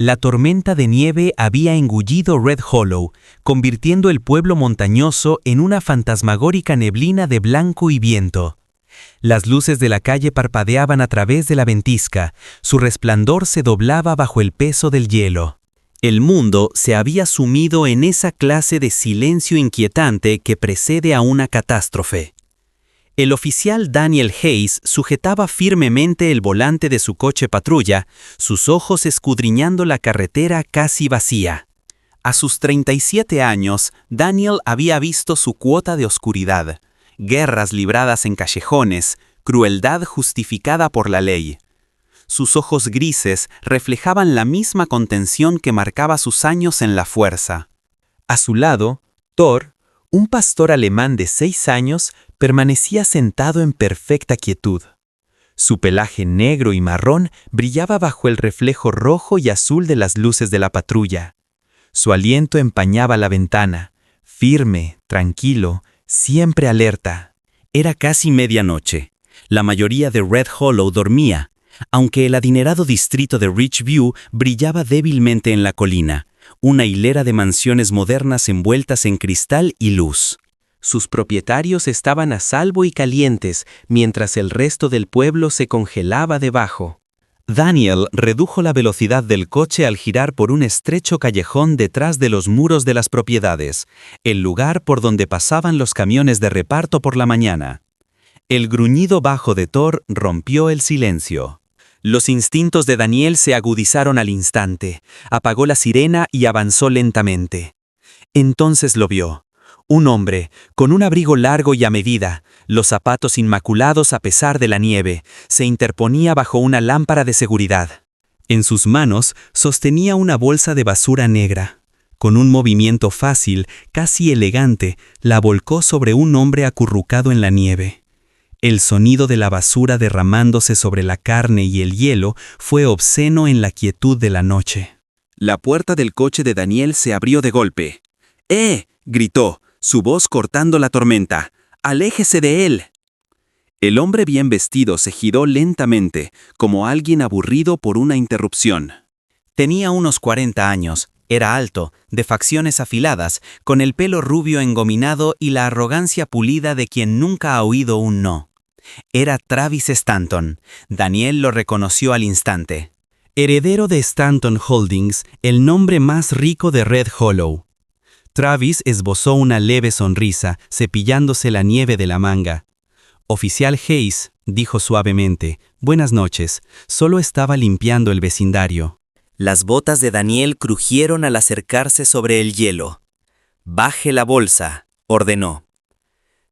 La tormenta de nieve había engullido Red Hollow, convirtiendo el pueblo montañoso en una fantasmagórica neblina de blanco y viento. Las luces de la calle parpadeaban a través de la ventisca, su resplandor se doblaba bajo el peso del hielo. El mundo se había sumido en esa clase de silencio inquietante que precede a una catástrofe. El oficial Daniel Hayes sujetaba firmemente el volante de su coche patrulla, sus ojos escudriñando la carretera casi vacía. A sus 37 años, Daniel había visto su cuota de oscuridad, guerras libradas en callejones, crueldad justificada por la ley. Sus ojos grises reflejaban la misma contención que marcaba sus años en la fuerza. A su lado, Thor, un pastor alemán de 6 años, permanecía sentado en perfecta quietud. Su pelaje negro y marrón brillaba bajo el reflejo rojo y azul de las luces de la patrulla. Su aliento empañaba la ventana, firme, tranquilo, siempre alerta. Era casi medianoche. La mayoría de Red Hollow dormía, aunque el adinerado distrito de Ridgeview brillaba débilmente en la colina, una hilera de mansiones modernas envueltas en cristal y luz. Sus propietarios estaban a salvo y calientes, mientras el resto del pueblo se congelaba debajo. Daniel redujo la velocidad del coche al girar por un estrecho callejón detrás de los muros de las propiedades, el lugar por donde pasaban los camiones de reparto por la mañana. El gruñido bajo de Thor rompió el silencio. Los instintos de Daniel se agudizaron al instante. Apagó la sirena y avanzó lentamente. Entonces lo vio. Un hombre, con un abrigo largo y a medida, los zapatos inmaculados a pesar de la nieve, se interponía bajo una lámpara de seguridad. En sus manos sostenía una bolsa de basura negra. Con un movimiento fácil, casi elegante, la volcó sobre un hombre acurrucado en la nieve. El sonido de la basura derramándose sobre la carne y el hielo fue obsceno en la quietud de la noche. La puerta del coche de Daniel se abrió de golpe. —¡gritó, su voz cortando la tormenta. ¡Aléjese de él! El hombre bien vestido se giró lentamente, como alguien aburrido por una interrupción. Tenía unos 40 años, era alto, de facciones afiladas, con el pelo rubio engominado y la arrogancia pulida de quien nunca ha oído un no. Era Travis Stanton. Daniel lo reconoció al instante. Heredero de Stanton Holdings, el nombre más rico de Red Hollow. Travis esbozó una leve sonrisa, cepillándose la nieve de la manga. «Oficial Hayes», dijo suavemente, «buenas noches, solo estaba limpiando el vecindario». Las botas de Daniel crujieron al acercarse sobre el hielo. «Baje la bolsa», ordenó.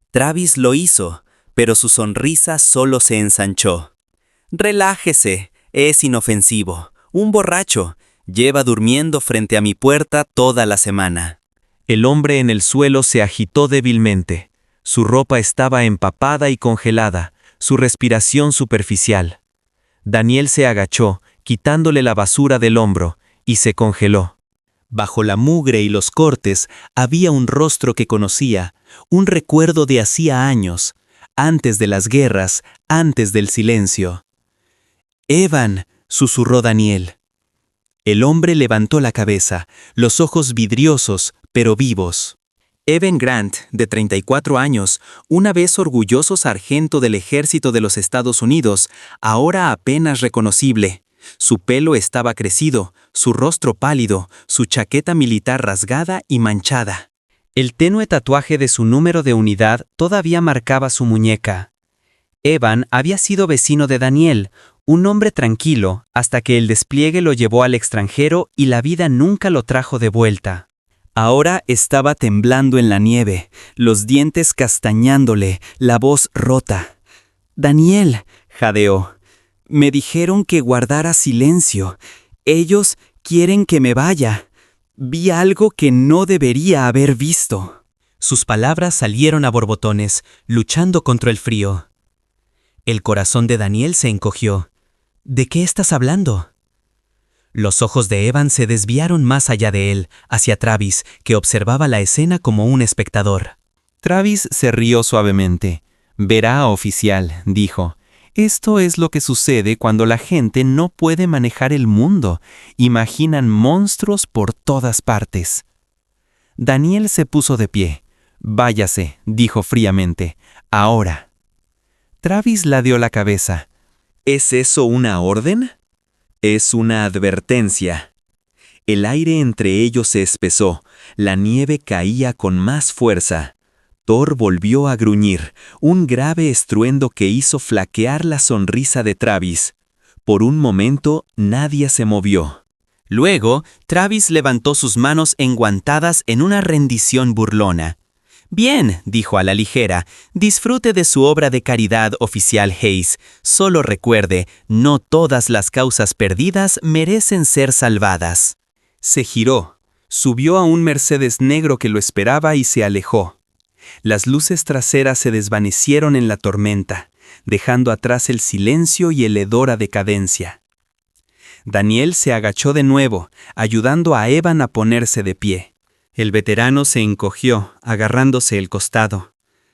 Travis lo hizo, pero su sonrisa solo se ensanchó. «Relájese, es inofensivo, un borracho, lleva durmiendo frente a mi puerta toda la semana». El hombre en el suelo se agitó débilmente. Su ropa estaba empapada y congelada, su respiración superficial. Daniel se agachó, quitándole la basura del hombro, y se congeló. Bajo la mugre y los cortes había un rostro que conocía, un recuerdo de hacía años, antes de las guerras, antes del silencio. «Evan», susurró Daniel. El hombre levantó la cabeza, los ojos vidriosos, pero vivos. Evan Grant, de 34 años, una vez orgulloso sargento del ejército de los Estados Unidos, ahora apenas reconocible. Su pelo estaba crecido, su rostro pálido, su chaqueta militar rasgada y manchada. El tenue tatuaje de su número de unidad todavía marcaba su muñeca. Evan había sido vecino de Daniel, un hombre tranquilo, hasta que el despliegue lo llevó al extranjero y la vida nunca lo trajo de vuelta. Ahora estaba temblando en la nieve, los dientes castañándole, la voz rota. «Daniel», jadeó, «me dijeron que guardara silencio. Ellos quieren que me vaya. Vi algo que no debería haber visto». Sus palabras salieron a borbotones, luchando contra el frío. El corazón de Daniel se encogió. «¿De qué estás hablando?» Los ojos de Evan se desviaron más allá de él, hacia Travis, que observaba la escena como un espectador. Travis se rió suavemente. «Verá, oficial», dijo. Esto es lo que sucede cuando la gente no puede manejar el mundo. Imaginan monstruos por todas partes. Daniel se puso de pie. «Váyase», dijo fríamente. «Ahora». Travis ladeó la cabeza. «¿Es eso una orden?» «Es una advertencia». El aire entre ellos se espesó. La nieve caía con más fuerza. Thor volvió a gruñir, un grave estruendo que hizo flaquear la sonrisa de Travis. Por un momento, nadie se movió. Luego, Travis levantó sus manos enguantadas en una rendición burlona. «Bien», dijo a la ligera, «disfrute de su obra de caridad, oficial Hayes. Solo recuerde, no todas las causas perdidas merecen ser salvadas». Se giró, subió a un Mercedes negro que lo esperaba y se alejó. Las luces traseras se desvanecieron en la tormenta, dejando atrás el silencio y el hedor a decadencia. Daniel se agachó de nuevo, ayudando a Evan a ponerse de pie. El veterano se encogió, agarrándose el costado.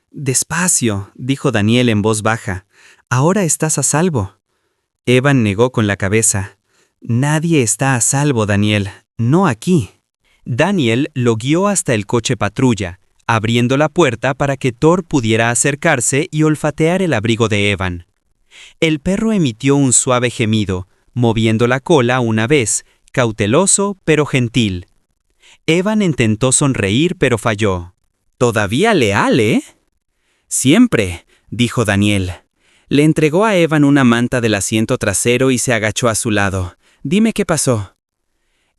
«Despacio», dijo Daniel en voz baja. «Ahora estás a salvo». Evan negó con la cabeza. «Nadie está a salvo, Daniel. No aquí». Daniel lo guió hasta el coche patrulla, abriendo la puerta para que Thor pudiera acercarse y olfatear el abrigo de Evan. El perro emitió un suave gemido, moviendo la cola una vez, cauteloso pero gentil. Evan intentó sonreír pero falló. «Todavía leal, ¿eh?» «Siempre», dijo Daniel. Le entregó a Evan una manta del asiento trasero y se agachó a su lado. «Dime qué pasó».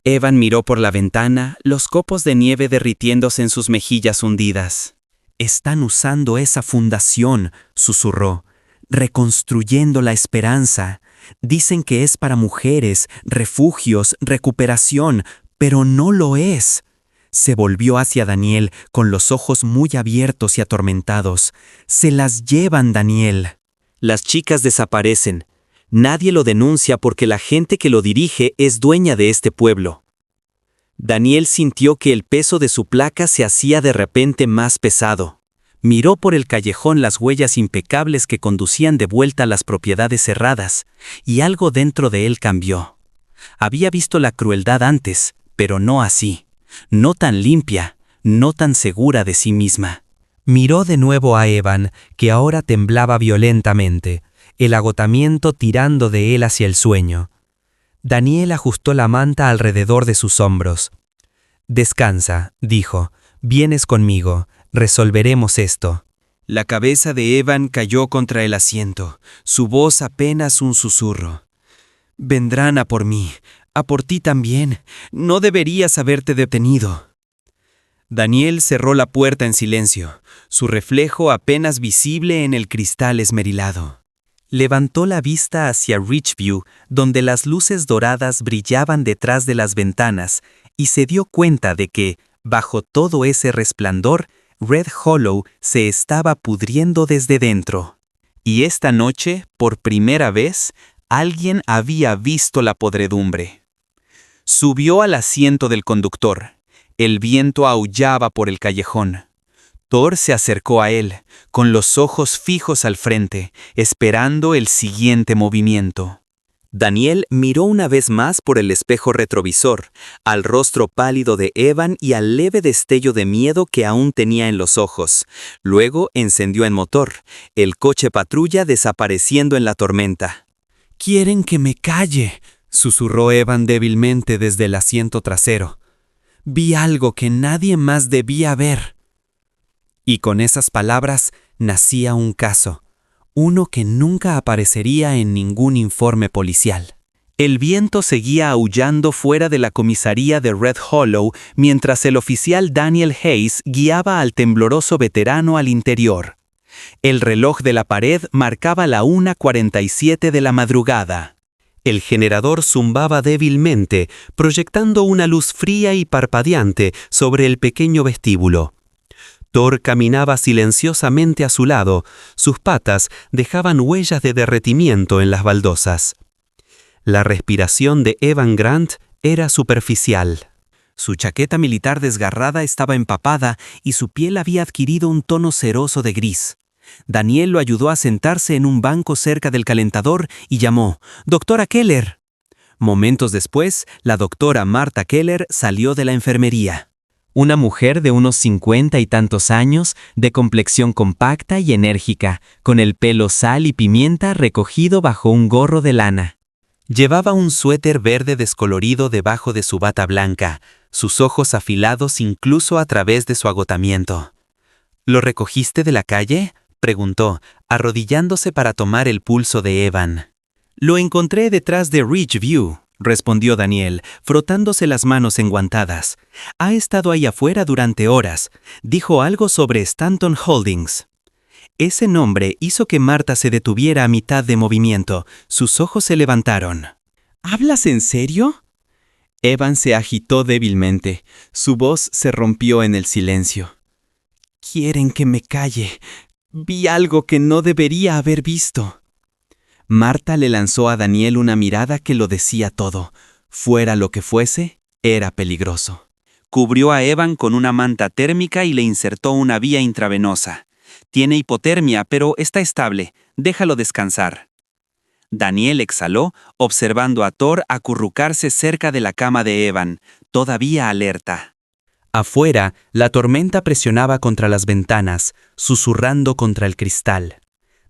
Evan miró por la ventana, los copos de nieve derritiéndose en sus mejillas hundidas. «Están usando esa fundación», susurró, «reconstruyendo la esperanza. Dicen que es para mujeres, refugios, recuperación, pero no lo es». Se volvió hacia Daniel con los ojos muy abiertos y atormentados. «Se las llevan, Daniel». Las chicas desaparecen. Nadie lo denuncia porque la gente que lo dirige es dueña de este pueblo. Daniel sintió que el peso de su placa se hacía de repente más pesado. Miró por el callejón las huellas impecables que conducían de vuelta a las propiedades cerradas, y algo dentro de él cambió. Había visto la crueldad antes, pero no así. No tan limpia, no tan segura de sí misma. Miró de nuevo a Evan, que ahora temblaba violentamente, el agotamiento tirando de él hacia el sueño. Daniel ajustó la manta alrededor de sus hombros. «Descansa», dijo, «vienes conmigo, resolveremos esto». La cabeza de Evan cayó contra el asiento, su voz apenas un susurro. «Vendrán a por mí, a por ti también, no deberías haberte detenido». Daniel cerró la puerta en silencio, su reflejo apenas visible en el cristal esmerilado. Levantó la vista hacia Ridgeview, donde las luces doradas brillaban detrás de las ventanas, y se dio cuenta de que, bajo todo ese resplandor, Red Hollow se estaba pudriendo desde dentro. Y esta noche, por primera vez, alguien había visto la podredumbre. Subió al asiento del conductor. El viento aullaba por el callejón. Thor se acercó a él, con los ojos fijos al frente, esperando el siguiente movimiento. Daniel miró una vez más por el espejo retrovisor, al rostro pálido de Evan y al leve destello de miedo que aún tenía en los ojos. Luego encendió el motor, el coche patrulla desapareciendo en la tormenta. «Quieren que me calle», susurró Evan débilmente desde el asiento trasero. «Vi algo que nadie más debía ver». Y con esas palabras nacía un caso, uno que nunca aparecería en ningún informe policial. El viento seguía aullando fuera de la comisaría de Red Hollow mientras el oficial Daniel Hayes guiaba al tembloroso veterano al interior. El reloj de la pared marcaba la 1:47 de la madrugada. El generador zumbaba débilmente, proyectando una luz fría y parpadeante sobre el pequeño vestíbulo. Thor caminaba silenciosamente a su lado, sus patas dejaban huellas de derretimiento en las baldosas. La respiración de Evan Grant era superficial. Su chaqueta militar desgarrada estaba empapada y su piel había adquirido un tono ceroso de gris. Daniel lo ayudó a sentarse en un banco cerca del calentador y llamó: «Doctora Keller». Momentos después, la doctora Martha Keller salió de la enfermería. Una mujer de unos 50 y tantos años, de complexión compacta y enérgica, con el pelo sal y pimienta recogido bajo un gorro de lana. Llevaba un suéter verde descolorido debajo de su bata blanca, sus ojos afilados incluso a través de su agotamiento. «¿Lo recogiste de la calle?», preguntó, arrodillándose para tomar el pulso de Evan. «Lo encontré detrás de Ridgeview», respondió Daniel, frotándose las manos enguantadas. «Ha estado ahí afuera durante horas. Dijo algo sobre Stanton Holdings». Ese nombre hizo que Marta se detuviera a mitad de movimiento. Sus ojos se levantaron. «¿Hablas en serio?». Evan se agitó débilmente. Su voz se rompió en el silencio. «Quieren que me calle. Vi algo que no debería haber visto». Marta le lanzó a Daniel una mirada que lo decía todo. Fuera lo que fuese, era peligroso. Cubrió a Evan con una manta térmica y le insertó una vía intravenosa. «Tiene hipotermia, pero está estable. Déjalo descansar». Daniel exhaló, observando a Thor acurrucarse cerca de la cama de Evan, todavía alerta. Afuera, la tormenta presionaba contra las ventanas, susurrando contra el cristal.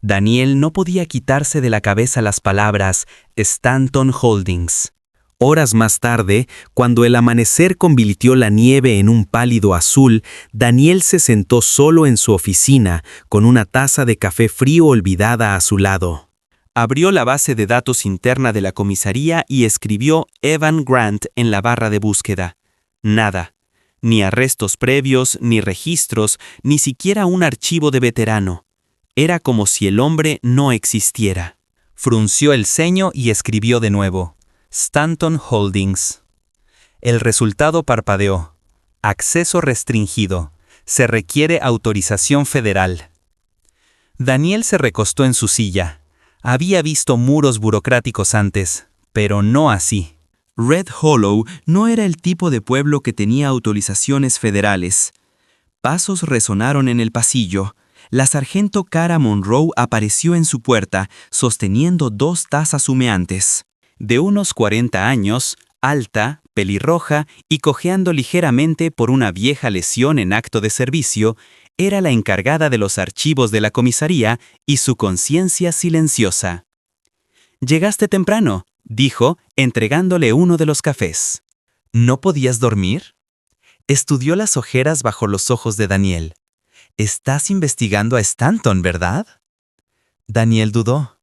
Daniel no podía quitarse de la cabeza las palabras Stanton Holdings. Horas más tarde, cuando el amanecer convirtió la nieve en un pálido azul, Daniel se sentó solo en su oficina, con una taza de café frío olvidada a su lado. Abrió la base de datos interna de la comisaría y escribió Evan Grant en la barra de búsqueda. Nada. Ni arrestos previos, ni registros, ni siquiera un archivo de veterano. Era como si el hombre no existiera. Frunció el ceño y escribió de nuevo: Stanton Holdings. El resultado parpadeó. Acceso restringido. Se requiere autorización federal. Daniel se recostó en su silla. Había visto muros burocráticos antes, pero no así. Red Hollow no era el tipo de pueblo que tenía autorizaciones federales. Pasos resonaron en el pasillo. La sargento Cara Monroe apareció en su puerta, sosteniendo 2 tazas humeantes. De unos 40 años, alta, pelirroja y cojeando ligeramente por una vieja lesión en acto de servicio, era la encargada de los archivos de la comisaría y su conciencia silenciosa. «Llegaste temprano», dijo, entregándole uno de los cafés. «¿No podías dormir?». Estudió las ojeras bajo los ojos de Daniel. «Estás investigando a Stanton, ¿verdad?». Daniel dudó.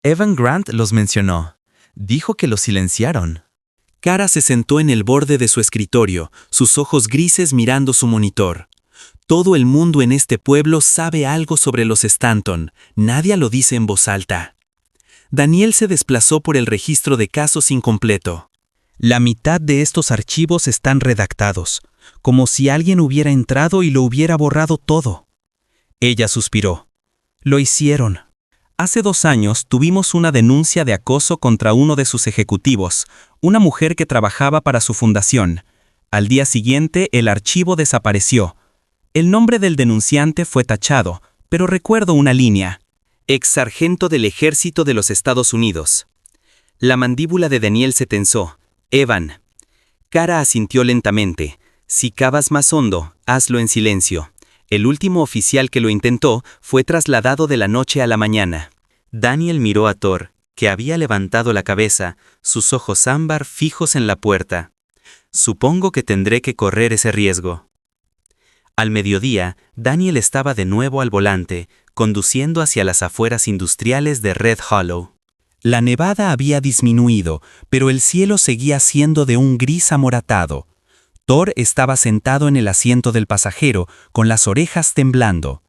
Evan Grant los mencionó. Dijo que los silenciaron. Cara se sentó en el borde de su escritorio, sus ojos grises mirando su monitor. Todo el mundo en este pueblo sabe algo sobre los Stanton. Nadie lo dice en voz alta. Daniel se desplazó por el registro de casos incompleto. La mitad de estos archivos están redactados, como si alguien hubiera entrado y lo hubiera borrado todo. Ella suspiró. Lo hicieron. Hace 2 años tuvimos una denuncia de acoso contra uno de sus ejecutivos, una mujer que trabajaba para su fundación. Al día siguiente, el archivo desapareció. El nombre del denunciante fue tachado, pero recuerdo una línea. Ex sargento del Ejército de los Estados Unidos. La mandíbula de Daniel se tensó. Evan. Cara asintió lentamente. Si cavas más hondo, hazlo en silencio. El último oficial que lo intentó fue trasladado de la noche a la mañana. Daniel miró a Thor, que había levantado la cabeza, sus ojos ámbar fijos en la puerta. Supongo que tendré que correr ese riesgo. Al mediodía, Daniel estaba de nuevo al volante, conduciendo hacia las afueras industriales de Red Hollow. La nevada había disminuido, pero el cielo seguía siendo de un gris amoratado. Thor estaba sentado en el asiento del pasajero, con las orejas temblando.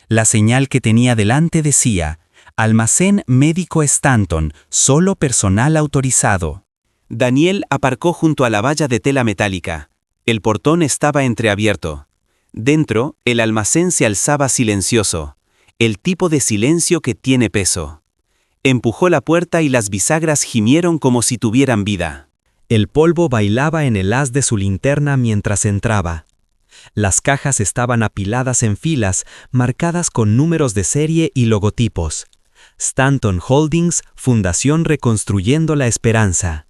La señal que tenía delante decía: Almacén Médico Stanton, solo personal autorizado. Daniel aparcó junto a la valla de tela metálica. El portón estaba entreabierto. Dentro, el almacén se alzaba silencioso, el tipo de silencio que tiene peso. Empujó la puerta y las bisagras gimieron como si tuvieran vida. El polvo bailaba en el haz de su linterna mientras entraba. Las cajas estaban apiladas en filas, marcadas con números de serie y logotipos. Stanton Holdings, Fundación Reconstruyendo la Esperanza.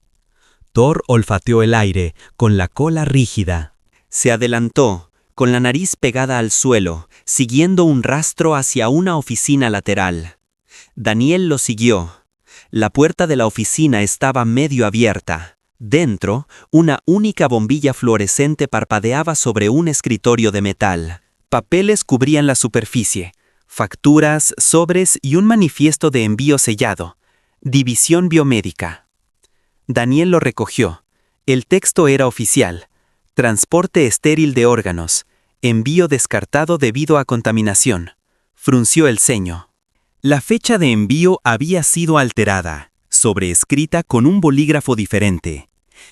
Thor olfateó el aire, con la cola rígida. Se adelantó, con la nariz pegada al suelo, siguiendo un rastro hacia una oficina lateral. Daniel lo siguió. La puerta de la oficina estaba medio abierta. Dentro, una única bombilla fluorescente parpadeaba sobre un escritorio de metal. Papeles cubrían la superficie. Facturas, sobres y un manifiesto de envío sellado. División Biomédica. Daniel lo recogió. El texto era oficial. Transporte estéril de órganos. Envío descartado debido a contaminación. Frunció el ceño. La fecha de envío había sido alterada, sobreescrita con un bolígrafo diferente.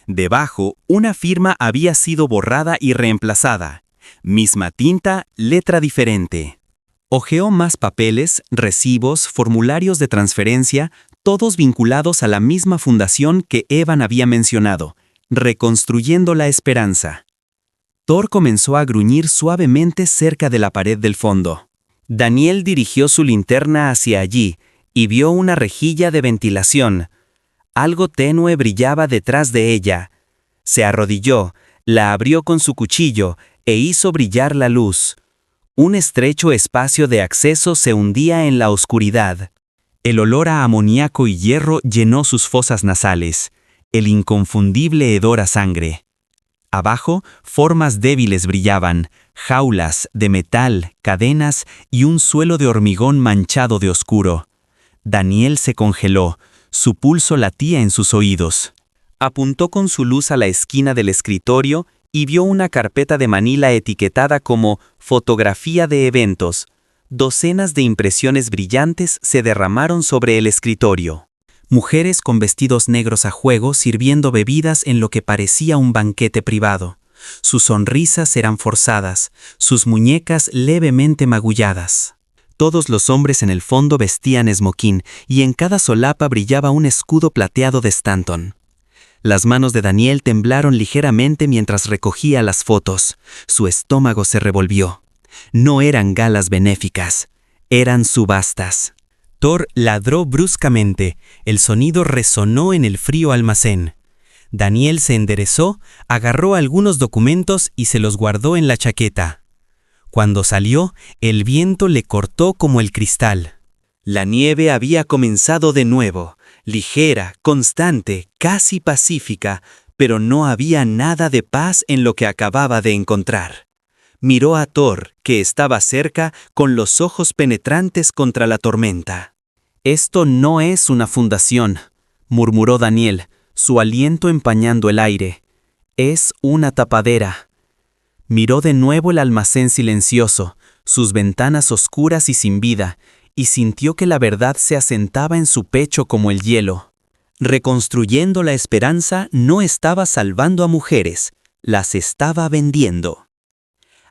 Debajo, una firma había sido borrada y reemplazada. Misma tinta, letra diferente. Hojeó más papeles, recibos, formularios de transferencia, todos vinculados a la misma fundación que Evan había mencionado, Reconstruyendo la Esperanza. Thor comenzó a gruñir suavemente cerca de la pared del fondo. Daniel dirigió su linterna hacia allí y vio una rejilla de ventilación. Algo tenue brillaba detrás de ella. Se arrodilló, la abrió con su cuchillo e hizo brillar la luz. Un estrecho espacio de acceso se hundía en la oscuridad. El olor a amoníaco y hierro llenó sus fosas nasales, el inconfundible hedor a sangre. Abajo, formas débiles brillaban, jaulas de metal, cadenas y un suelo de hormigón manchado de oscuro. Daniel se congeló, su pulso latía en sus oídos. Apuntó con su luz a la esquina del escritorio y vio una carpeta de manila etiquetada como Fotografía de eventos. Docenas de impresiones brillantes se derramaron sobre el escritorio. Mujeres con vestidos negros a juego sirviendo bebidas en lo que parecía un banquete privado. Sus sonrisas eran forzadas, sus muñecas levemente magulladas. Todos los hombres en el fondo vestían esmoquín y en cada solapa brillaba un escudo plateado de Stanton. Las manos de Daniel temblaron ligeramente mientras recogía las fotos. Su estómago se revolvió. No eran galas benéficas, eran subastas. Thor ladró bruscamente, el sonido resonó en el frío almacén. Daniel se enderezó, agarró algunos documentos y se los guardó en la chaqueta. Cuando salió, el viento le cortó como el cristal. La nieve había comenzado de nuevo, ligera, constante, casi pacífica, pero no había nada de paz en lo que acababa de encontrar. Miró a Thor, que estaba cerca, con los ojos penetrantes contra la tormenta. «Esto no es una fundación», murmuró Daniel, su aliento empañando el aire. «Es una tapadera». Miró de nuevo el almacén silencioso, sus ventanas oscuras y sin vida, y sintió que la verdad se asentaba en su pecho como el hielo. Reconstruyendo la Esperanza no estaba salvando a mujeres, las estaba vendiendo.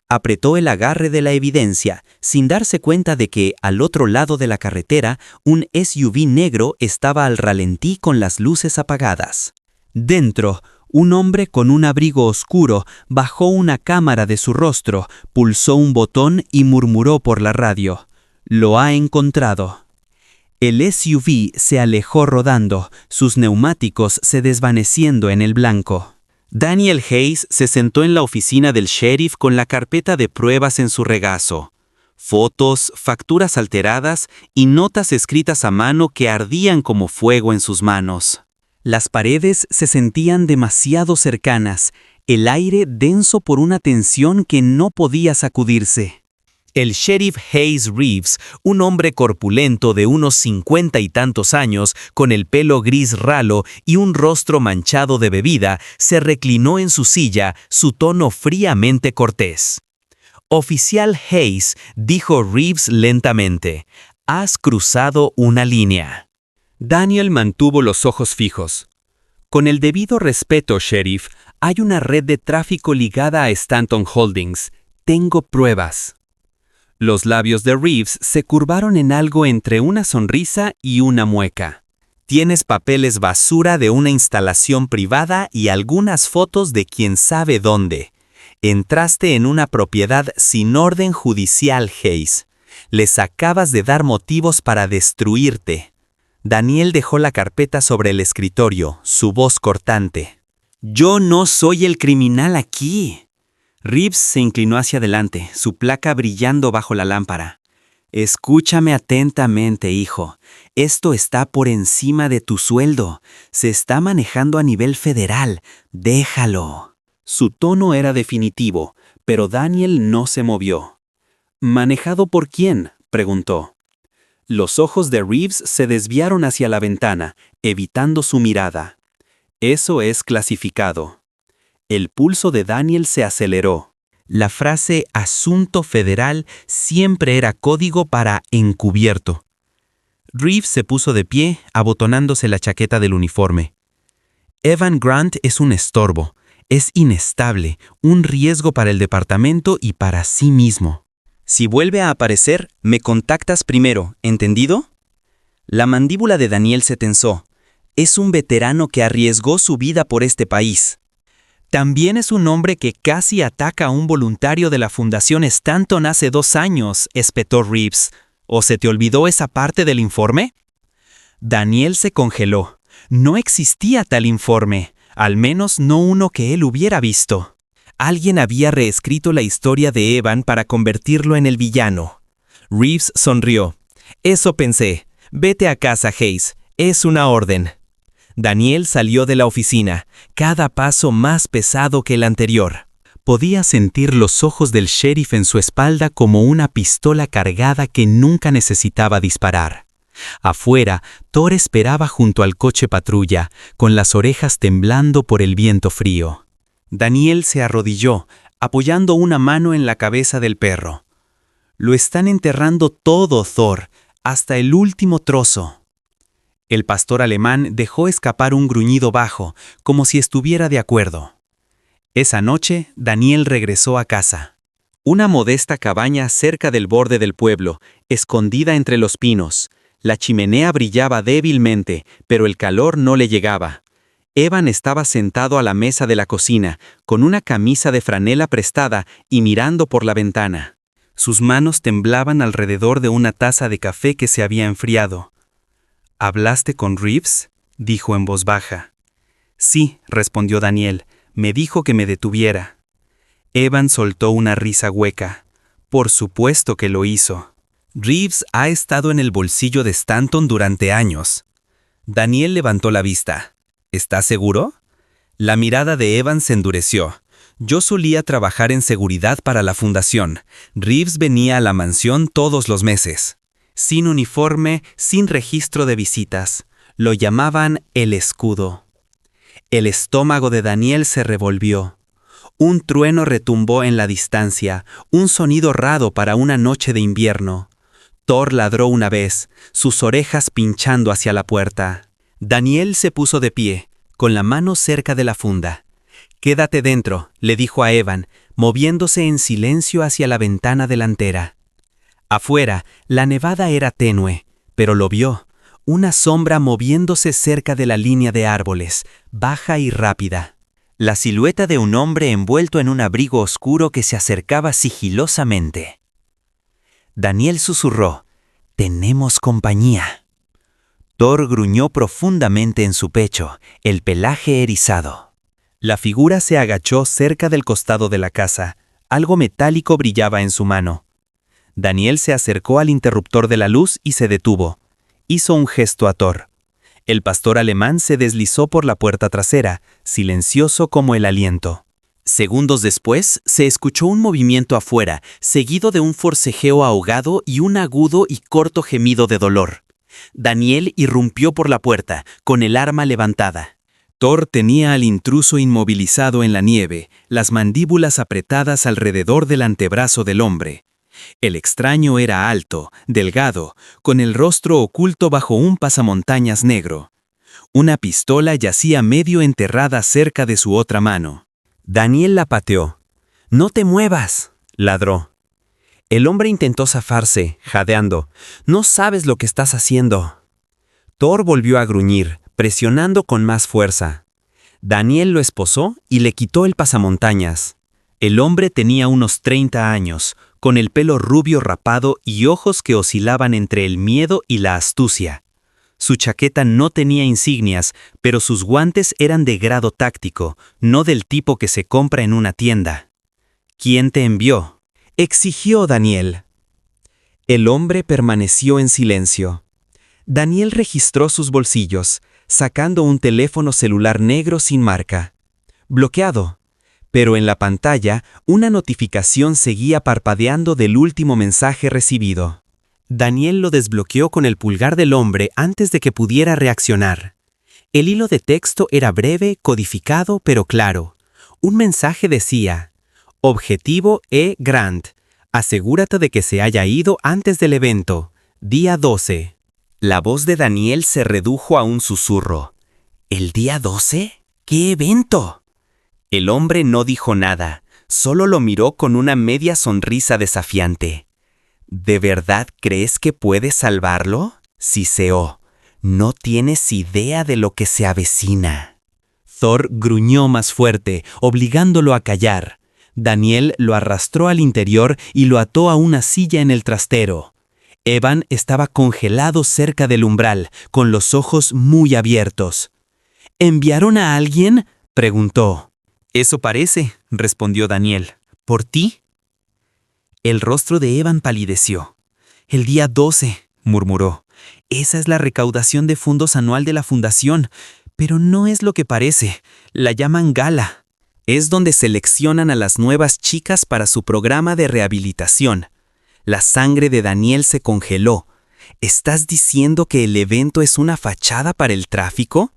Apretó el agarre de la evidencia, sin darse cuenta de que, al otro lado de la carretera, un SUV negro estaba al ralentí con las luces apagadas. Dentro, un hombre con un abrigo oscuro bajó una cámara de su rostro, pulsó un botón y murmuró por la radio. «Lo ha encontrado». El SUV se alejó rodando, sus neumáticos se desvaneciendo en el blanco. Daniel Hayes se sentó en la oficina del sheriff con la carpeta de pruebas en su regazo. Fotos, facturas alteradas y notas escritas a mano que ardían como fuego en sus manos. Las paredes se sentían demasiado cercanas, el aire denso por una tensión que no podía sacudirse. El sheriff Hayes Reeves, un hombre corpulento de unos 50 y tantos años, con el pelo gris ralo y un rostro manchado de bebida, se reclinó en su silla, su tono fríamente cortés. «Oficial Hayes», dijo Reeves lentamente, «has cruzado una línea». Daniel mantuvo los ojos fijos. «Con el debido respeto, sheriff, hay una red de tráfico ligada a Stanton Holdings. Tengo pruebas». Los labios de Reeves se curvaron en algo entre una sonrisa y una mueca. «Tienes papeles basura de una instalación privada y algunas fotos de quién sabe dónde. Entraste en una propiedad sin orden judicial, Hayes. Les acabas de dar motivos para destruirte. Daniel dejó la carpeta sobre el escritorio, su voz cortante. Yo no soy el criminal aquí. Reeves se inclinó hacia adelante, su placa brillando bajo la lámpara. Escúchame atentamente, hijo. Esto está por encima de tu sueldo. Se está manejando a nivel federal. Déjalo. Su tono era definitivo, pero Daniel no se movió. ¿Manejado por quién?, preguntó. Los ojos de Reeves se desviaron hacia la ventana, evitando su mirada. Eso es clasificado. El pulso de Daniel se aceleró. La frase asunto federal siempre era código para encubierto. Reeves se puso de pie, abotonándose la chaqueta del uniforme. Evan Grant es un estorbo, es inestable, un riesgo para el departamento y para sí mismo. Si vuelve a aparecer, me contactas primero, ¿entendido? La mandíbula de Daniel se tensó. Es un veterano que arriesgó su vida por este país. También es un hombre que casi ataca a un voluntario de la Fundación Stanton hace 2 años, espetó Reeves. ¿O se te olvidó esa parte del informe? Daniel se congeló. No existía tal informe, al menos no uno que él hubiera visto. Alguien había reescrito la historia de Evan para convertirlo en el villano. Reeves sonrió. Eso pensé. Vete a casa, Hayes. Es una orden. Daniel salió de la oficina, cada paso más pesado que el anterior. Podía sentir los ojos del sheriff en su espalda como una pistola cargada que nunca necesitaba disparar. Afuera, Thor esperaba junto al coche patrulla, con las orejas temblando por el viento frío. Daniel se arrodilló, apoyando una mano en la cabeza del perro. Lo están enterrando todo, Thor, hasta el último trozo. El pastor alemán dejó escapar un gruñido bajo, como si estuviera de acuerdo. Esa noche, Daniel regresó a casa. Una modesta cabaña cerca del borde del pueblo, escondida entre los pinos. La chimenea brillaba débilmente, pero el calor no le llegaba. Evan estaba sentado a la mesa de la cocina, con una camisa de franela prestada y mirando por la ventana. Sus manos temblaban alrededor de una taza de café que se había enfriado. ¿Hablaste con Reeves?, dijo en voz baja. Sí, respondió Daniel. Me dijo que me detuviera. Evan soltó una risa hueca. Por supuesto que lo hizo. Reeves ha estado en el bolsillo de Stanton durante años. Daniel levantó la vista. ¿Estás seguro? La mirada de Evan se endureció. Yo solía trabajar en seguridad para la fundación. Reeves venía a la mansión todos los meses. Sin uniforme, sin registro de visitas. Lo llamaban el escudo. El estómago de Daniel se revolvió. Un trueno retumbó en la distancia, un sonido raro para una noche de invierno. Thor ladró una vez, sus orejas pinchando hacia la puerta. Daniel se puso de pie, con la mano cerca de la funda. «Quédate dentro», le dijo a Evan, moviéndose en silencio hacia la ventana delantera. Afuera, la nevada era tenue, pero lo vio. Una sombra moviéndose cerca de la línea de árboles, baja y rápida. La silueta de un hombre envuelto en un abrigo oscuro que se acercaba sigilosamente. Daniel susurró, «Tenemos compañía». Thor gruñó profundamente en su pecho, el pelaje erizado. La figura se agachó cerca del costado de la casa. Algo metálico brillaba en su mano. Daniel se acercó al interruptor de la luz y se detuvo. Hizo un gesto a Thor. El pastor alemán se deslizó por la puerta trasera, silencioso como el aliento. Segundos después, se escuchó un movimiento afuera, seguido de un forcejeo ahogado y un agudo y corto gemido de dolor. Daniel irrumpió por la puerta, con el arma levantada. Thor tenía al intruso inmovilizado en la nieve, las mandíbulas apretadas alrededor del antebrazo del hombre. El extraño era alto, delgado, con el rostro oculto bajo un pasamontañas negro. Una pistola yacía medio enterrada cerca de su otra mano. Daniel la pateó. «¡No te muevas!», ladró. El hombre intentó zafarse, jadeando. «No sabes lo que estás haciendo». Thor volvió a gruñir, presionando con más fuerza. Daniel lo esposó y le quitó el pasamontañas. El hombre tenía unos 30 años, con el pelo rubio rapado y ojos que oscilaban entre el miedo y la astucia. Su chaqueta no tenía insignias, pero sus guantes eran de grado táctico, no del tipo que se compra en una tienda. ¿Quién te envió?, exigió Daniel. El hombre permaneció en silencio. Daniel registró sus bolsillos, sacando un teléfono celular negro sin marca. Bloqueado. Pero en la pantalla, una notificación seguía parpadeando del último mensaje recibido. Daniel lo desbloqueó con el pulgar del hombre antes de que pudiera reaccionar. El hilo de texto era breve, codificado, pero claro. Un mensaje decía: Objetivo E. Grant. Asegúrate de que se haya ido antes del evento. Día 12. La voz de Daniel se redujo a un susurro. ¿El día 12? ¿Qué evento? El hombre no dijo nada, solo lo miró con una media sonrisa desafiante. ¿De verdad crees que puedes salvarlo? Siseó. No tienes idea de lo que se avecina. Thor gruñó más fuerte, obligándolo a callar. Daniel lo arrastró al interior y lo ató a una silla en el trastero. Evan estaba congelado cerca del umbral, con los ojos muy abiertos. ¿Enviaron a alguien?, preguntó. Eso parece, respondió Daniel. ¿Por ti? El rostro de Evan palideció. El día 12, murmuró. Esa es la recaudación de fondos anual de la fundación, pero no es lo que parece. La llaman gala. Es donde seleccionan a las nuevas chicas para su programa de rehabilitación. La sangre de Daniel se congeló. ¿Estás diciendo que el evento es una fachada para el tráfico?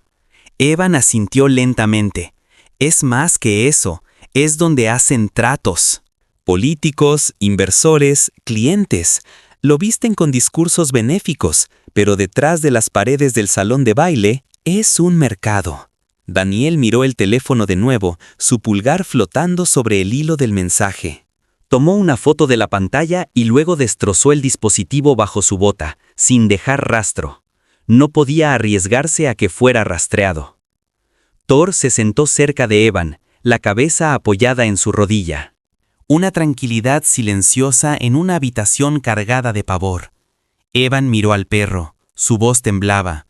Evan asintió lentamente. Es más que eso, es donde hacen tratos. Políticos, inversores, clientes, lo visten con discursos benéficos, pero detrás de las paredes del salón de baile es un mercado. Daniel miró el teléfono de nuevo, su pulgar flotando sobre el hilo del mensaje. Tomó una foto de la pantalla y luego destrozó el dispositivo bajo su bota, sin dejar rastro. No podía arriesgarse a que fuera rastreado. Thor se sentó cerca de Evan, la cabeza apoyada en su rodilla. Una tranquilidad silenciosa en una habitación cargada de pavor. Evan miró al perro, su voz temblaba.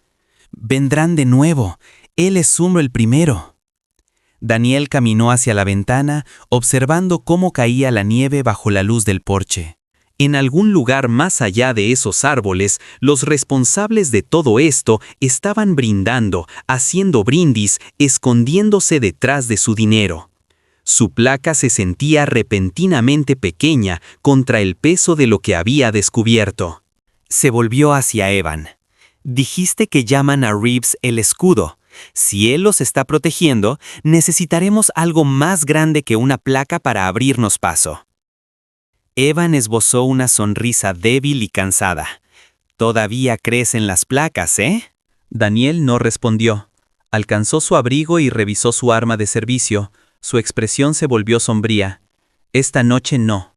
«Vendrán de nuevo, él es uno el primero». Daniel caminó hacia la ventana, observando cómo caía la nieve bajo la luz del porche. En algún lugar más allá de esos árboles, los responsables de todo esto estaban brindando, haciendo brindis, escondiéndose detrás de su dinero. Su placa se sentía repentinamente pequeña contra el peso de lo que había descubierto. Se volvió hacia Evan. «Dijiste que llaman a Reeves el escudo. Si él los está protegiendo, necesitaremos algo más grande que una placa para abrirnos paso». Evan esbozó una sonrisa débil y cansada. «Todavía crees en las placas, ¿eh?» Daniel no respondió. Alcanzó su abrigo y revisó su arma de servicio. Su expresión se volvió sombría. Esta noche no.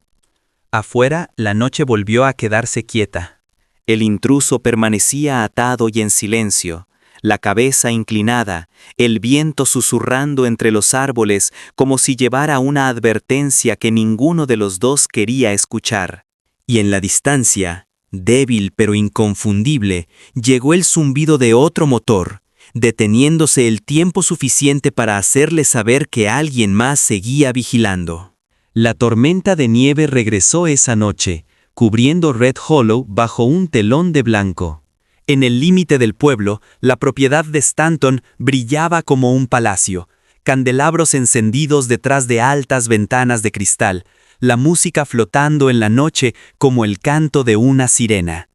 Afuera, la noche volvió a quedarse quieta. El intruso permanecía atado y en silencio, la cabeza inclinada, el viento susurrando entre los árboles como si llevara una advertencia que ninguno de los dos quería escuchar. Y en la distancia, débil pero inconfundible, llegó el zumbido de otro motor, deteniéndose el tiempo suficiente para hacerle saber que alguien más seguía vigilando. La tormenta de nieve regresó esa noche, cubriendo Red Hollow bajo un telón de blanco. En el límite del pueblo, la propiedad de Stanton brillaba como un palacio, candelabros encendidos detrás de altas ventanas de cristal, la música flotando en la noche como el canto de una sirena.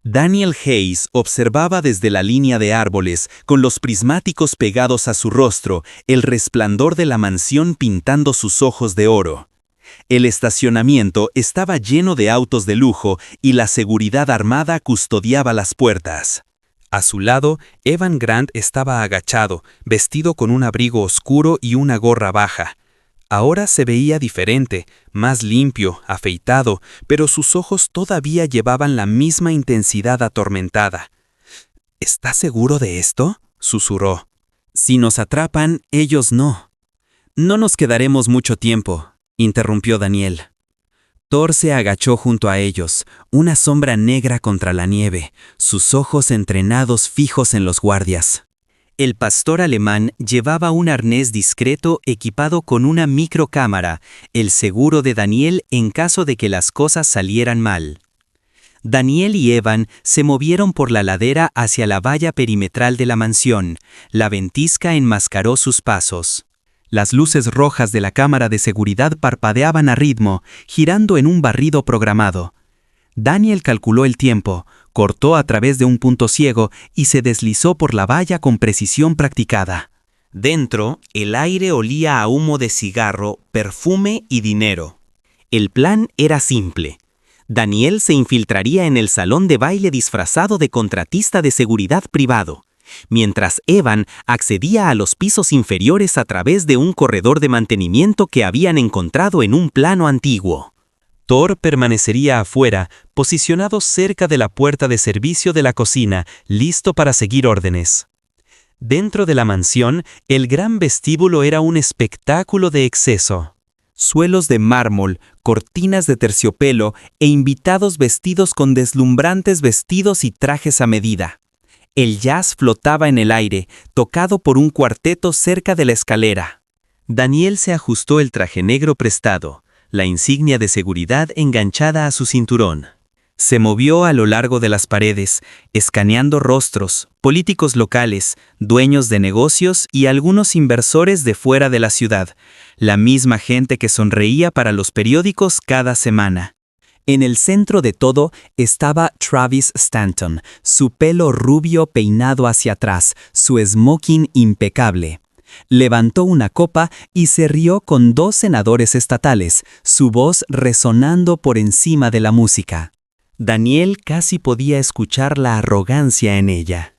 Daniel Hayes observaba desde la línea de árboles, con los prismáticos pegados a su rostro, el resplandor de la mansión pintando sus ojos de oro. El estacionamiento estaba lleno de autos de lujo y la seguridad armada custodiaba las puertas. A su lado, Evan Grant estaba agachado, vestido con un abrigo oscuro y una gorra baja. Ahora se veía diferente, más limpio, afeitado, pero sus ojos todavía llevaban la misma intensidad atormentada. ¿Estás seguro de esto?, susurró. Si nos atrapan, ellos no. No nos quedaremos mucho tiempo. interrumpió Daniel. Thor se agachó junto a ellos, una sombra negra contra la nieve, sus ojos entrenados fijos en los guardias. El pastor alemán llevaba un arnés discreto equipado con una microcámara, el seguro de Daniel en caso de que las cosas salieran mal. Daniel y Evan se movieron por la ladera hacia la valla perimetral de la mansión. La ventisca enmascaró sus pasos. Las luces rojas de la cámara de seguridad parpadeaban a ritmo, girando en un barrido programado. Daniel calculó el tiempo, cortó a través de un punto ciego y se deslizó por la valla con precisión practicada. Dentro, el aire olía a humo de cigarro, perfume y dinero. El plan era simple. Daniel se infiltraría en el salón de baile disfrazado de contratista de seguridad privado, mientras Evan accedía a los pisos inferiores a través de un corredor de mantenimiento que habían encontrado en un plano antiguo. Thor permanecería afuera, posicionado cerca de la puerta de servicio de la cocina, listo para seguir órdenes. Dentro de la mansión, el gran vestíbulo era un espectáculo de exceso. Suelos de mármol, cortinas de terciopelo e invitados vestidos con deslumbrantes vestidos y trajes a medida. El jazz flotaba en el aire, tocado por un cuarteto cerca de la escalera. Daniel se ajustó el traje negro prestado, la insignia de seguridad enganchada a su cinturón. Se movió a lo largo de las paredes, escaneando rostros, políticos locales, dueños de negocios y algunos inversores de fuera de la ciudad, la misma gente que sonreía para los periódicos cada semana. En el centro de todo estaba Travis Stanton, su pelo rubio peinado hacia atrás, su smoking impecable. Levantó una copa y se rió con 2 senadores estatales, su voz resonando por encima de la música. Daniel casi podía escuchar la arrogancia en ella.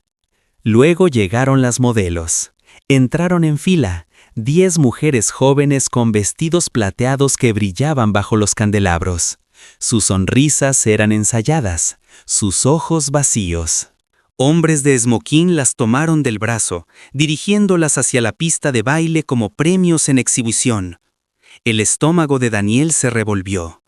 Luego llegaron las modelos. Entraron en fila, 10 mujeres jóvenes con vestidos plateados que brillaban bajo los candelabros. Sus sonrisas eran ensayadas, sus ojos vacíos. Hombres de smoking las tomaron del brazo, dirigiéndolas hacia la pista de baile como premios en exhibición. El estómago de Daniel se revolvió.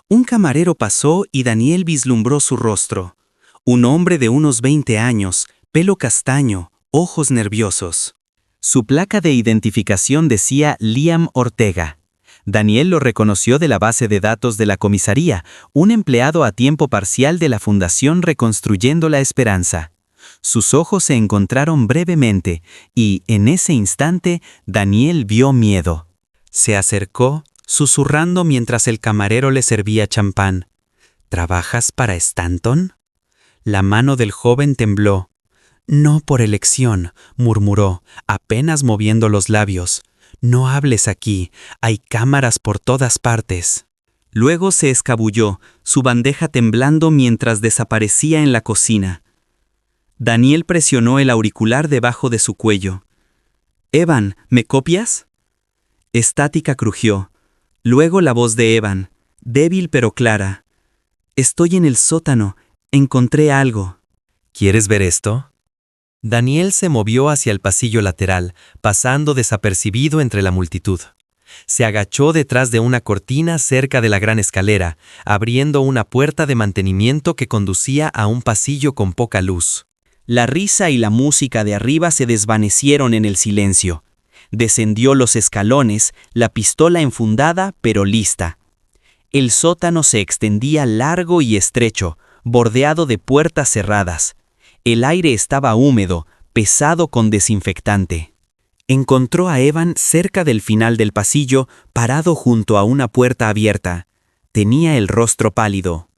Un camarero pasó y Daniel vislumbró su rostro. Un hombre de unos 20 años, pelo castaño, ojos nerviosos. Su placa de identificación decía Liam Ortega. Daniel lo reconoció de la base de datos de la comisaría, un empleado a tiempo parcial de la Fundación Reconstruyendo la Esperanza. Sus ojos se encontraron brevemente y, en ese instante, Daniel vio miedo. Se acercó, susurrando mientras el camarero le servía champán. ¿Trabajas para Stanton? La mano del joven tembló. No por elección, murmuró, apenas moviendo los labios. No hables aquí, hay cámaras por todas partes. Luego se escabulló, su bandeja temblando mientras desaparecía en la cocina. Daniel presionó el auricular debajo de su cuello. «Evan, ¿me copias?» Estática crujió. Luego la voz de Evan, débil pero clara. «Estoy en el sótano, encontré algo». «¿Quieres ver esto?» Daniel se movió hacia el pasillo lateral, pasando desapercibido entre la multitud. Se agachó detrás de una cortina cerca de la gran escalera, abriendo una puerta de mantenimiento que conducía a un pasillo con poca luz. La risa y la música de arriba se desvanecieron en el silencio. Descendió los escalones, la pistola enfundada pero lista. El sótano se extendía largo y estrecho, bordeado de puertas cerradas. El aire estaba húmedo, pesado con desinfectante. Encontró a Evan cerca del final del pasillo, parado junto a una puerta abierta. Tenía el rostro pálido.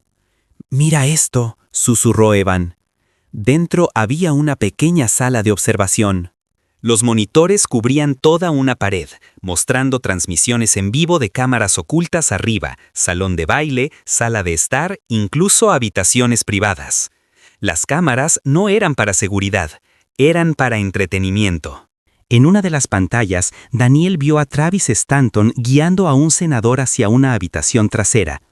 «Mira esto», susurró Evan. Dentro había una pequeña sala de observación. Los monitores cubrían toda una pared, mostrando transmisiones en vivo de cámaras ocultas arriba, salón de baile, sala de estar, incluso habitaciones privadas. Las cámaras no eran para seguridad, eran para entretenimiento. En una de las pantallas, Daniel vio a Travis Stanton guiando a un senador hacia una habitación trasera.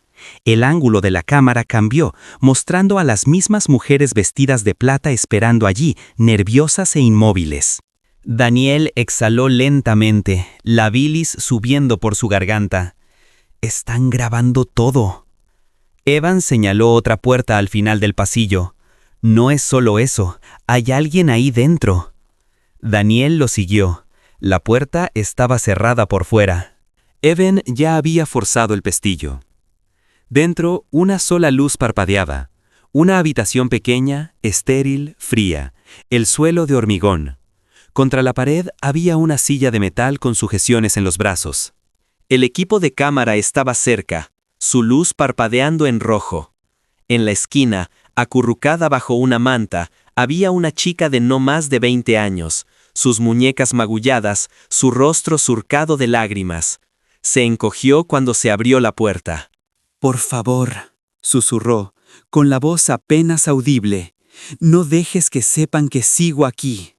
El ángulo de la cámara cambió, mostrando a las mismas mujeres vestidas de plata esperando allí, nerviosas e inmóviles. Daniel exhaló lentamente, la bilis subiendo por su garganta. Están grabando todo. Evan señaló otra puerta al final del pasillo. No es solo eso, hay alguien ahí dentro. Daniel lo siguió. La puerta estaba cerrada por fuera. Evan ya había forzado el pestillo. Dentro, una sola luz parpadeaba. Una habitación pequeña, estéril, fría. El suelo de hormigón. Contra la pared había una silla de metal con sujeciones en los brazos. El equipo de cámara estaba cerca, su luz parpadeando en rojo. En la esquina, acurrucada bajo una manta, había una chica de no más de 20 años, sus muñecas magulladas, su rostro surcado de lágrimas. Se encogió cuando se abrió la puerta. «Por favor», susurró, con la voz apenas audible, «no dejes que sepan que sigo aquí».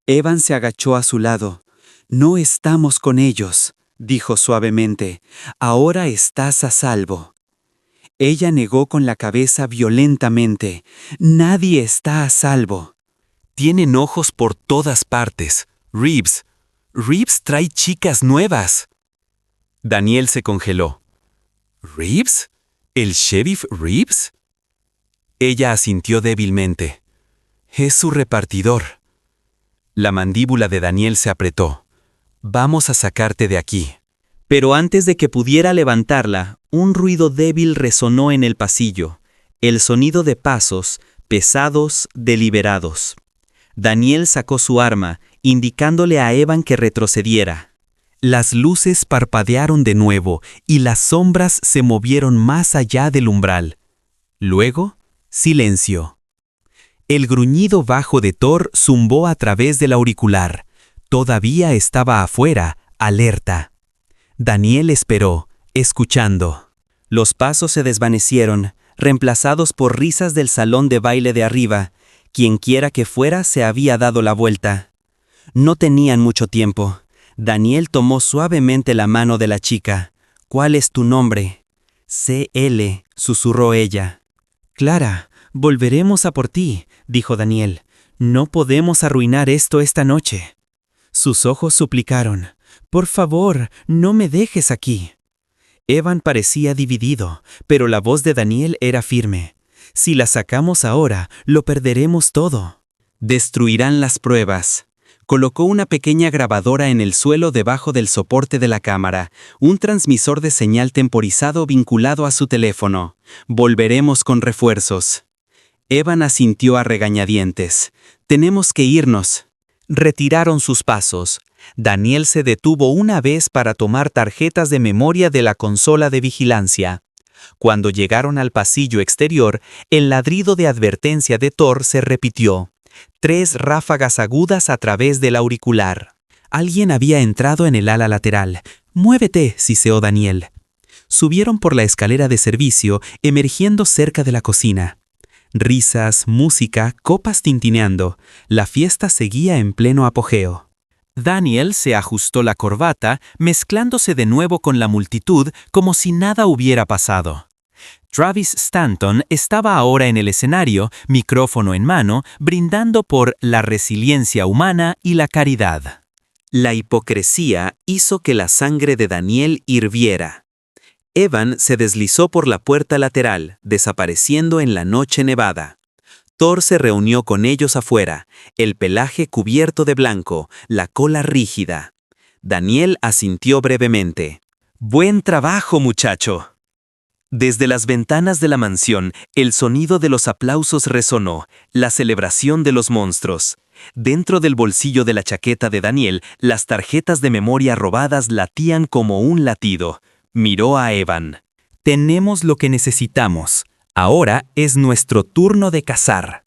Evan se agachó a su lado. «No estamos con ellos», dijo suavemente. «Ahora estás a salvo». Ella negó con la cabeza violentamente. «Nadie está a salvo». «Tienen ojos por todas partes. Reeves. Reeves trae chicas nuevas». Daniel se congeló. «¿Reeves? ¿El sheriff Reeves?» Ella asintió débilmente. «Es su repartidor». La mandíbula de Daniel se apretó. «Vamos a sacarte de aquí». Pero antes de que pudiera levantarla, un ruido débil resonó en el pasillo. El sonido de pasos, pesados, deliberados. Daniel sacó su arma, indicándole a Evan que retrocediera. Las luces parpadearon de nuevo y las sombras se movieron más allá del umbral. Luego, silencio. El gruñido bajo de Thor zumbó a través del auricular. Todavía estaba afuera, alerta. Daniel esperó, escuchando. Los pasos se desvanecieron, reemplazados por risas del salón de baile de arriba. Quienquiera que fuera se había dado la vuelta. No tenían mucho tiempo. Daniel tomó suavemente la mano de la chica. «¿Cuál es tu nombre?» «C.L.», susurró ella. «Clara, volveremos a por ti», dijo Daniel. «No podemos arruinar esto esta noche». Sus ojos suplicaron. «Por favor, no me dejes aquí». Evan parecía dividido, pero la voz de Daniel era firme. «Si la sacamos ahora, lo perderemos todo». «Destruirán las pruebas». Colocó una pequeña grabadora en el suelo debajo del soporte de la cámara, un transmisor de señal temporizado vinculado a su teléfono. «Volveremos con refuerzos». Evan asintió a regañadientes. «Tenemos que irnos». Retiraron sus pasos. Daniel se detuvo una vez para tomar tarjetas de memoria de la consola de vigilancia. Cuando llegaron al pasillo exterior, el ladrido de advertencia de Thor se repitió. 3 ráfagas agudas a través del auricular. Alguien había entrado en el ala lateral. «Muévete», siseó Daniel. Subieron por la escalera de servicio, emergiendo cerca de la cocina. Risas, música, copas tintineando. La fiesta seguía en pleno apogeo. Daniel se ajustó la corbata, mezclándose de nuevo con la multitud como si nada hubiera pasado. Travis Stanton estaba ahora en el escenario, micrófono en mano, brindando por la resiliencia humana y la caridad. La hipocresía hizo que la sangre de Daniel hirviera. Evan se deslizó por la puerta lateral, desapareciendo en la noche nevada. Thor se reunió con ellos afuera, el pelaje cubierto de blanco, la cola rígida. Daniel asintió brevemente. «Buen trabajo, muchacho». Desde las ventanas de la mansión, el sonido de los aplausos resonó, la celebración de los monstruos. Dentro del bolsillo de la chaqueta de Daniel, las tarjetas de memoria robadas latían como un latido. Miró a Evan. «Tenemos lo que necesitamos. Ahora es nuestro turno de cazar».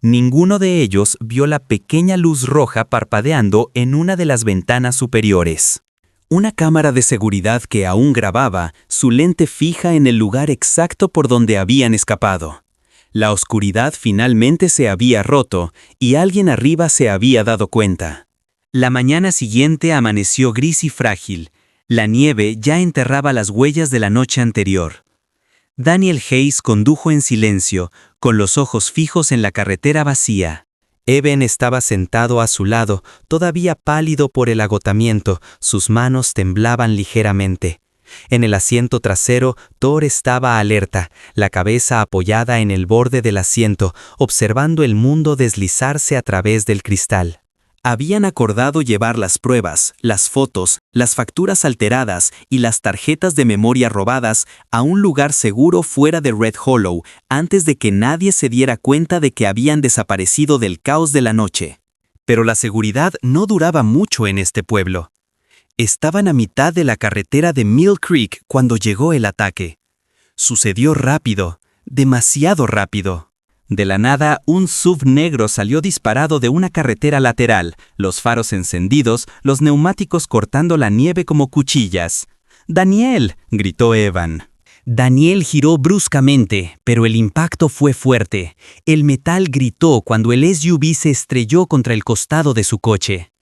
Ninguno de ellos vio la pequeña luz roja parpadeando en una de las ventanas superiores. Una cámara de seguridad que aún grababa, su lente fija en el lugar exacto por donde habían escapado. La oscuridad finalmente se había roto y alguien arriba se había dado cuenta. La mañana siguiente amaneció gris y frágil. La nieve ya enterraba las huellas de la noche anterior. Daniel Hayes condujo en silencio, con los ojos fijos en la carretera vacía. Evan estaba sentado a su lado, todavía pálido por el agotamiento, sus manos temblaban ligeramente. En el asiento trasero, Thor estaba alerta, la cabeza apoyada en el borde del asiento, observando el mundo deslizarse a través del cristal. Habían acordado llevar las pruebas, las fotos, las facturas alteradas y las tarjetas de memoria robadas a un lugar seguro fuera de Red Hollow antes de que nadie se diera cuenta de que habían desaparecido del caos de la noche. Pero la seguridad no duraba mucho en este pueblo. Estaban a mitad de la carretera de Mill Creek cuando llegó el ataque. Sucedió rápido, demasiado rápido. De la nada, un SUV negro salió disparado de una carretera lateral, los faros encendidos, los neumáticos cortando la nieve como cuchillas. ¡Daniel!, gritó Evan. Daniel giró bruscamente, pero el impacto fue fuerte. El metal gritó cuando el SUV se estrelló contra el costado de su coche.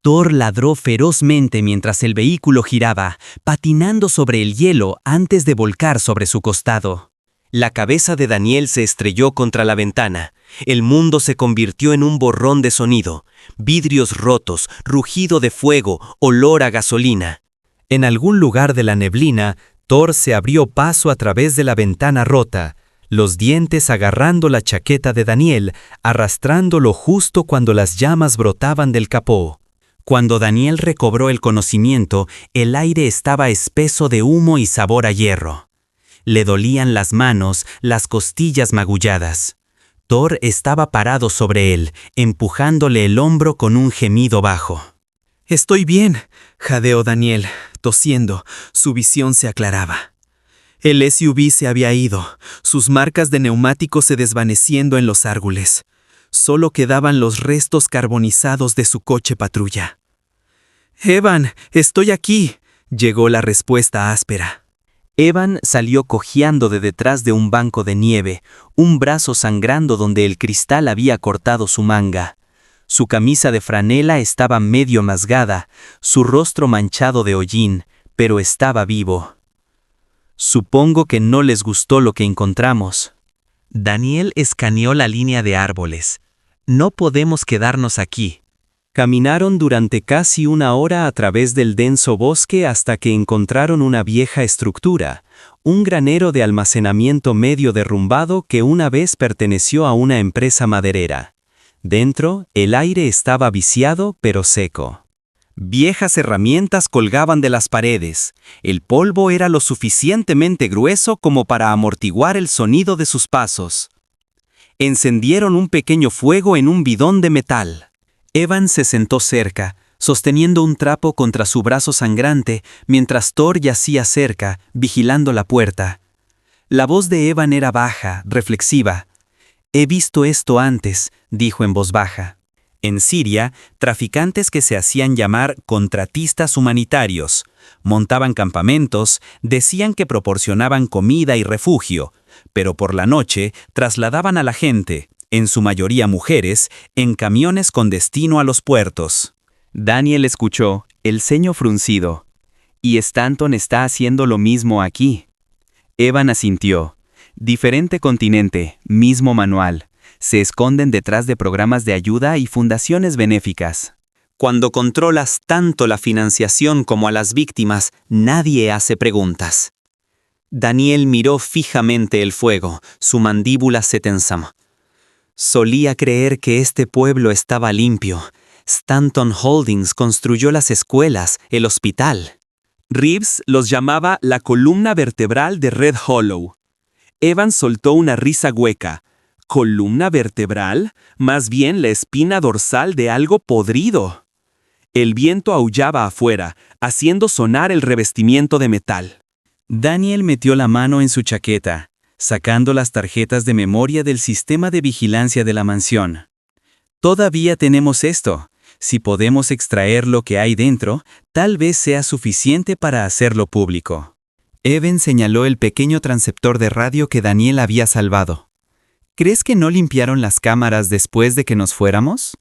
Thor ladró ferozmente mientras el vehículo giraba, patinando sobre el hielo antes de volcar sobre su costado. La cabeza de Daniel se estrelló contra la ventana. El mundo se convirtió en un borrón de sonido. Vidrios rotos, rugido de fuego, olor a gasolina. En algún lugar de la neblina, Thor se abrió paso a través de la ventana rota, los dientes agarrando la chaqueta de Daniel, arrastrándolo justo cuando las llamas brotaban del capó. Cuando Daniel recobró el conocimiento, el aire estaba espeso de humo y sabor a hierro. Le dolían las manos, las costillas magulladas. Thor estaba parado sobre él, empujándole el hombro con un gemido bajo. «Estoy bien», jadeó Daniel, tosiendo. Su visión se aclaraba. El SUV se había ido, sus marcas de neumáticos se desvaneciendo en los árboles. Solo quedaban los restos carbonizados de su coche patrulla. «Evan, estoy aquí», llegó la respuesta áspera. Evan salió cojeando de detrás de un banco de nieve, un brazo sangrando donde el cristal había cortado su manga. Su camisa de franela estaba medio masgada, su rostro manchado de hollín, pero estaba vivo. «Supongo que no les gustó lo que encontramos». Daniel escaneó la línea de árboles. «No podemos quedarnos aquí». Caminaron durante casi una hora a través del denso bosque hasta que encontraron una vieja estructura, un granero de almacenamiento medio derrumbado que una vez perteneció a una empresa maderera. Dentro, el aire estaba viciado pero seco. Viejas herramientas colgaban de las paredes. El polvo era lo suficientemente grueso como para amortiguar el sonido de sus pasos. Encendieron un pequeño fuego en un bidón de metal. Evan se sentó cerca, sosteniendo un trapo contra su brazo sangrante, mientras Thor yacía cerca, vigilando la puerta. La voz de Evan era baja, reflexiva. «He visto esto antes», dijo en voz baja. En Siria, traficantes que se hacían llamar contratistas humanitarios montaban campamentos, decían que proporcionaban comida y refugio, pero por la noche trasladaban a la gente, en su mayoría mujeres, en camiones con destino a los puertos. Daniel escuchó, el ceño fruncido. «Y Stanton está haciendo lo mismo aquí». Evan asintió. «Diferente continente, mismo manual. Se esconden detrás de programas de ayuda y fundaciones benéficas. Cuando controlas tanto la financiación como a las víctimas, nadie hace preguntas». Daniel miró fijamente el fuego, su mandíbula se tensó. Solía creer que este pueblo estaba limpio. Stanton Holdings construyó las escuelas, el hospital. Reeves los llamaba la columna vertebral de Red Hollow. Evan soltó una risa hueca. ¿Columna vertebral? Más bien la espina dorsal de algo podrido. El viento aullaba afuera, haciendo sonar el revestimiento de metal. Daniel metió la mano en su chaqueta, sacando las tarjetas de memoria del sistema de vigilancia de la mansión. «Todavía tenemos esto. Si podemos extraer lo que hay dentro, tal vez sea suficiente para hacerlo público». Evan señaló el pequeño transceptor de radio que Daniel había salvado. «¿Crees que no limpiaron las cámaras después de que nos fuéramos?»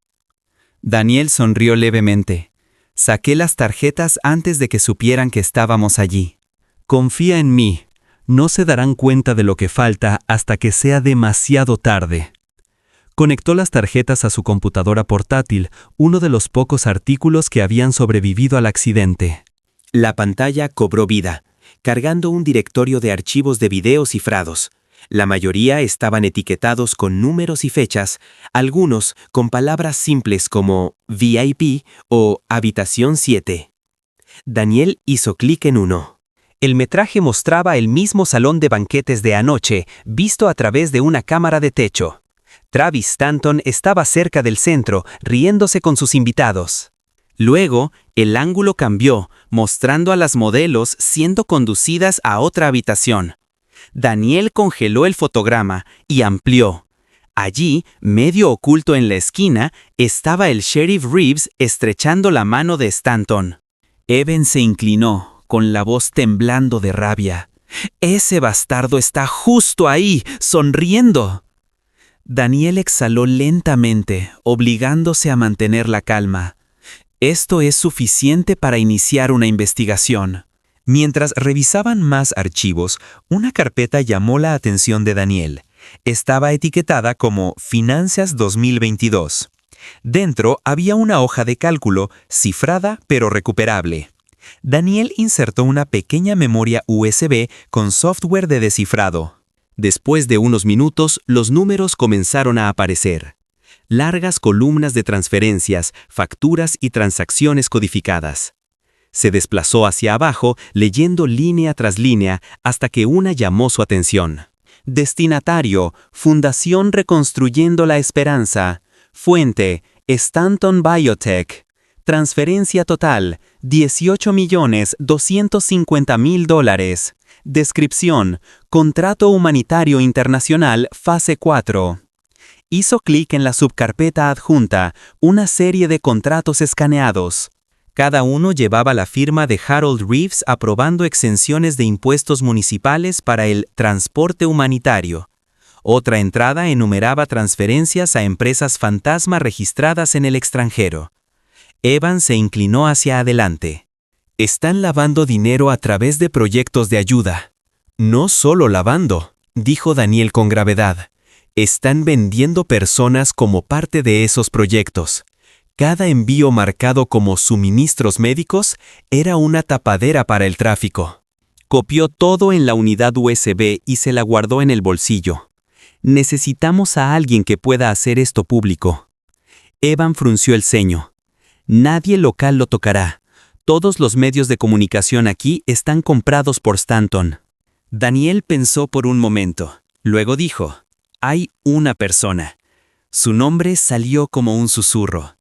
Daniel sonrió levemente. «Saqué las tarjetas antes de que supieran que estábamos allí. Confía en mí. No se darán cuenta de lo que falta hasta que sea demasiado tarde». Conectó las tarjetas a su computadora portátil, uno de los pocos artículos que habían sobrevivido al accidente. La pantalla cobró vida. cargando un directorio de archivos de video cifrados. La mayoría estaban etiquetados con números y fechas, algunos con palabras simples como VIP o Habitación 7. Daniel hizo clic en uno. El metraje mostraba el mismo salón de banquetes de anoche, visto a través de una cámara de techo. Travis Stanton estaba cerca del centro, riéndose con sus invitados. Luego, el ángulo cambió, mostrando a las modelos siendo conducidas a otra habitación. Daniel congeló el fotograma y amplió. Allí, medio oculto en la esquina, estaba el sheriff Reeves estrechando la mano de Stanton. Evan se inclinó, con la voz temblando de rabia. «Ese bastardo está justo ahí, sonriendo». Daniel exhaló lentamente, obligándose a mantener la calma. Esto es suficiente para iniciar una investigación. Mientras revisaban más archivos, una carpeta llamó la atención de Daniel. Estaba etiquetada como Finanzas 2022. Dentro había una hoja de cálculo, cifrada pero recuperable. Daniel insertó una pequeña memoria USB con software de descifrado. Después de unos minutos, los números comenzaron a aparecer. Largas columnas de transferencias, facturas y transacciones codificadas. Se desplazó hacia abajo, leyendo línea tras línea, hasta que una llamó su atención. Destinatario, Fundación Reconstruyendo la Esperanza. Fuente, Stanton Biotech. Transferencia total, $18.250.000. Descripción, Contrato Humanitario Internacional, Fase 4. Hizo clic en la subcarpeta adjunta, una serie de contratos escaneados. Cada uno llevaba la firma de Harold Reeves aprobando exenciones de impuestos municipales para el transporte humanitario. Otra entrada enumeraba transferencias a empresas fantasma registradas en el extranjero. Evan se inclinó hacia adelante. Están lavando dinero a través de proyectos de ayuda. No solo lavando, dijo Daniel con gravedad. Están vendiendo personas como parte de esos proyectos. Cada envío marcado como suministros médicos era una tapadera para el tráfico. Copió todo en la unidad USB y se la guardó en el bolsillo. Necesitamos a alguien que pueda hacer esto público. Evan frunció el ceño. Nadie local lo tocará. Todos los medios de comunicación aquí están comprados por Stanton. Daniel pensó por un momento. Luego dijo, hay una persona. Su nombre salió como un susurro.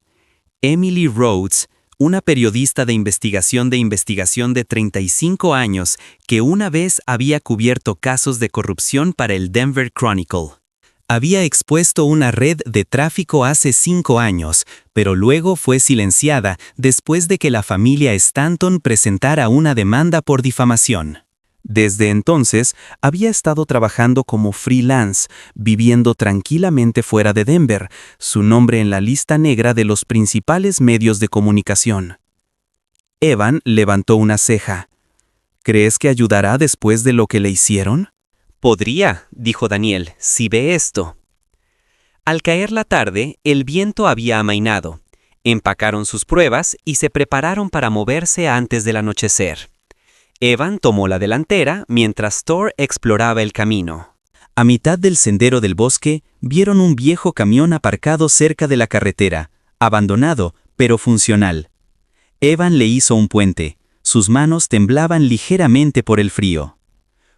Emily Rhodes, una periodista de investigación de 35 años que una vez había cubierto casos de corrupción para el Denver Chronicle. Había expuesto una red de tráfico hace 5 años, pero luego fue silenciada después de que la familia Stanton presentara una demanda por difamación. Desde entonces, había estado trabajando como freelance, viviendo tranquilamente fuera de Denver, su nombre en la lista negra de los principales medios de comunicación. Evan levantó una ceja. ¿Crees que ayudará después de lo que le hicieron? Podría, dijo Daniel, si ve esto. Al caer la tarde, el viento había amainado. Empacaron sus pruebas y se prepararon para moverse antes del anochecer. Evan tomó la delantera mientras Thor exploraba el camino. A mitad del sendero del bosque, vieron un viejo camión aparcado cerca de la carretera, abandonado, pero funcional. Evan le hizo un puente. Sus manos temblaban ligeramente por el frío.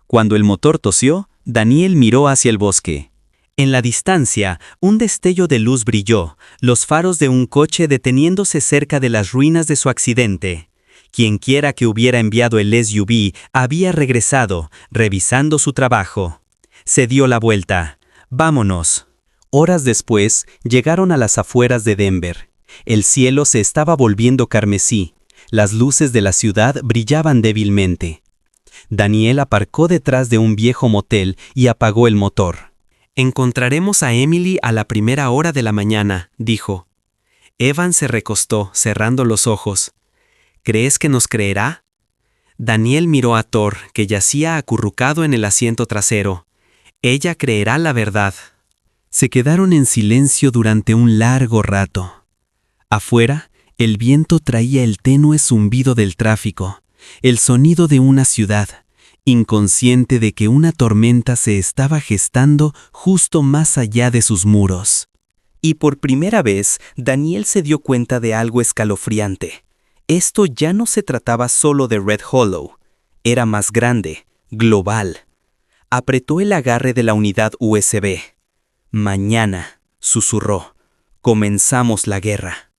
Cuando el motor tosió, Daniel miró hacia el bosque. En la distancia, un destello de luz brilló, los faros de un coche deteniéndose cerca de las ruinas de su accidente. Quienquiera que hubiera enviado el SUV había regresado, revisando su trabajo. Se dio la vuelta. «Vámonos». Horas después, llegaron a las afueras de Denver. El cielo se estaba volviendo carmesí. Las luces de la ciudad brillaban débilmente. Daniel aparcó detrás de un viejo motel y apagó el motor. «Encontraremos a Emily a la primera hora de la mañana», dijo. Evan se recostó, cerrando los ojos. «¿Crees que nos creerá?» Daniel miró a Thor, que yacía acurrucado en el asiento trasero. «Ella creerá la verdad». Se quedaron en silencio durante un largo rato. Afuera, el viento traía el tenue zumbido del tráfico. el sonido de una ciudad, inconsciente de que una tormenta se estaba gestando justo más allá de sus muros. Y por primera vez, Daniel se dio cuenta de algo escalofriante. Esto ya no se trataba solo de Red Hollow. Era más grande, global. Apretó el agarre de la unidad USB. Mañana, susurró, comenzamos la guerra.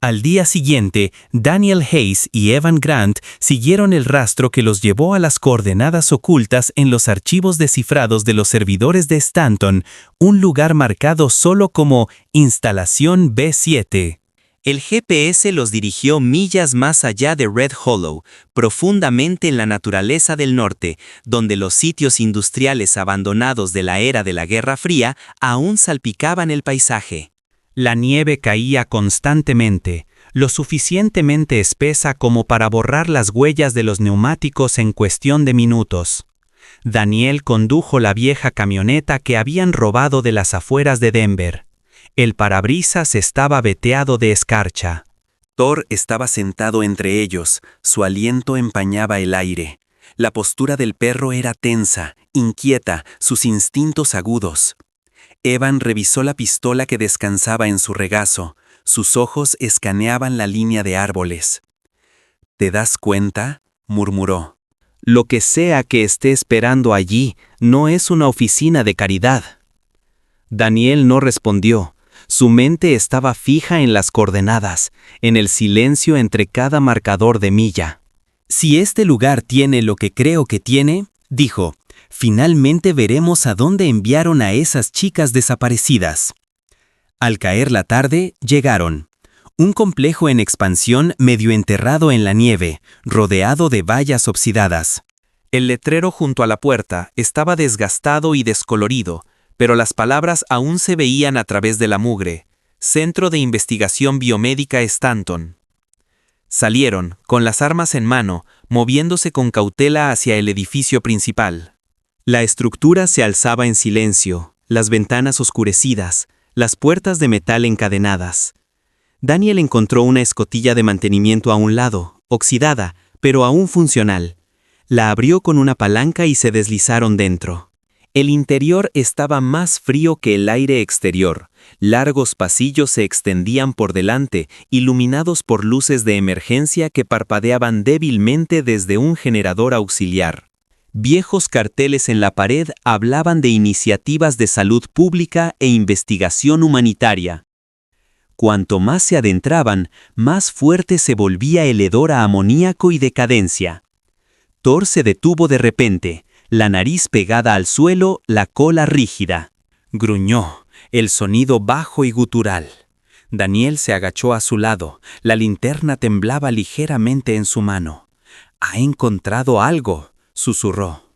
Al día siguiente, Daniel Hayes y Evan Grant siguieron el rastro que los llevó a las coordenadas ocultas en los archivos descifrados de los servidores de Stanton, un lugar marcado solo como Instalación B7. El GPS los dirigió millas más allá de Red Hollow, profundamente en la naturaleza del norte, donde los sitios industriales abandonados de la era de la Guerra Fría aún salpicaban el paisaje. La nieve caía constantemente, lo suficientemente espesa como para borrar las huellas de los neumáticos en cuestión de minutos. Daniel condujo la vieja camioneta que habían robado de las afueras de Denver. El parabrisas estaba veteado de escarcha. Thor estaba sentado entre ellos, su aliento empañaba el aire. La postura del perro era tensa, inquieta, sus instintos agudos. Evan revisó la pistola que descansaba en su regazo. Sus ojos escaneaban la línea de árboles. ¿Te das cuenta?, murmuró. Lo que sea que esté esperando allí no es una oficina de caridad. Daniel no respondió. Su mente estaba fija en las coordenadas, en el silencio entre cada marcador de milla. Si este lugar tiene lo que creo que tiene, dijo, finalmente veremos a dónde enviaron a esas chicas desaparecidas. Al caer la tarde, llegaron. Un complejo en expansión medio enterrado en la nieve, rodeado de vallas oxidadas. El letrero junto a la puerta estaba desgastado y descolorido, pero las palabras aún se veían a través de la mugre. Centro de Investigación Biomédica Stanton. Salieron, con las armas en mano, moviéndose con cautela hacia el edificio principal. La estructura se alzaba en silencio, las ventanas oscurecidas, las puertas de metal encadenadas. Daniel encontró una escotilla de mantenimiento a un lado, oxidada, pero aún funcional. La abrió con una palanca y se deslizaron dentro. El interior estaba más frío que el aire exterior. Largos pasillos se extendían por delante, iluminados por luces de emergencia que parpadeaban débilmente desde un generador auxiliar. Viejos carteles en la pared hablaban de iniciativas de salud pública e investigación humanitaria. Cuanto más se adentraban, más fuerte se volvía el hedor a amoníaco y decadencia. Thor se detuvo de repente, la nariz pegada al suelo, la cola rígida. Gruñó, el sonido bajo y gutural. Daniel se agachó a su lado, la linterna temblaba ligeramente en su mano. «Ha encontrado algo», susurró.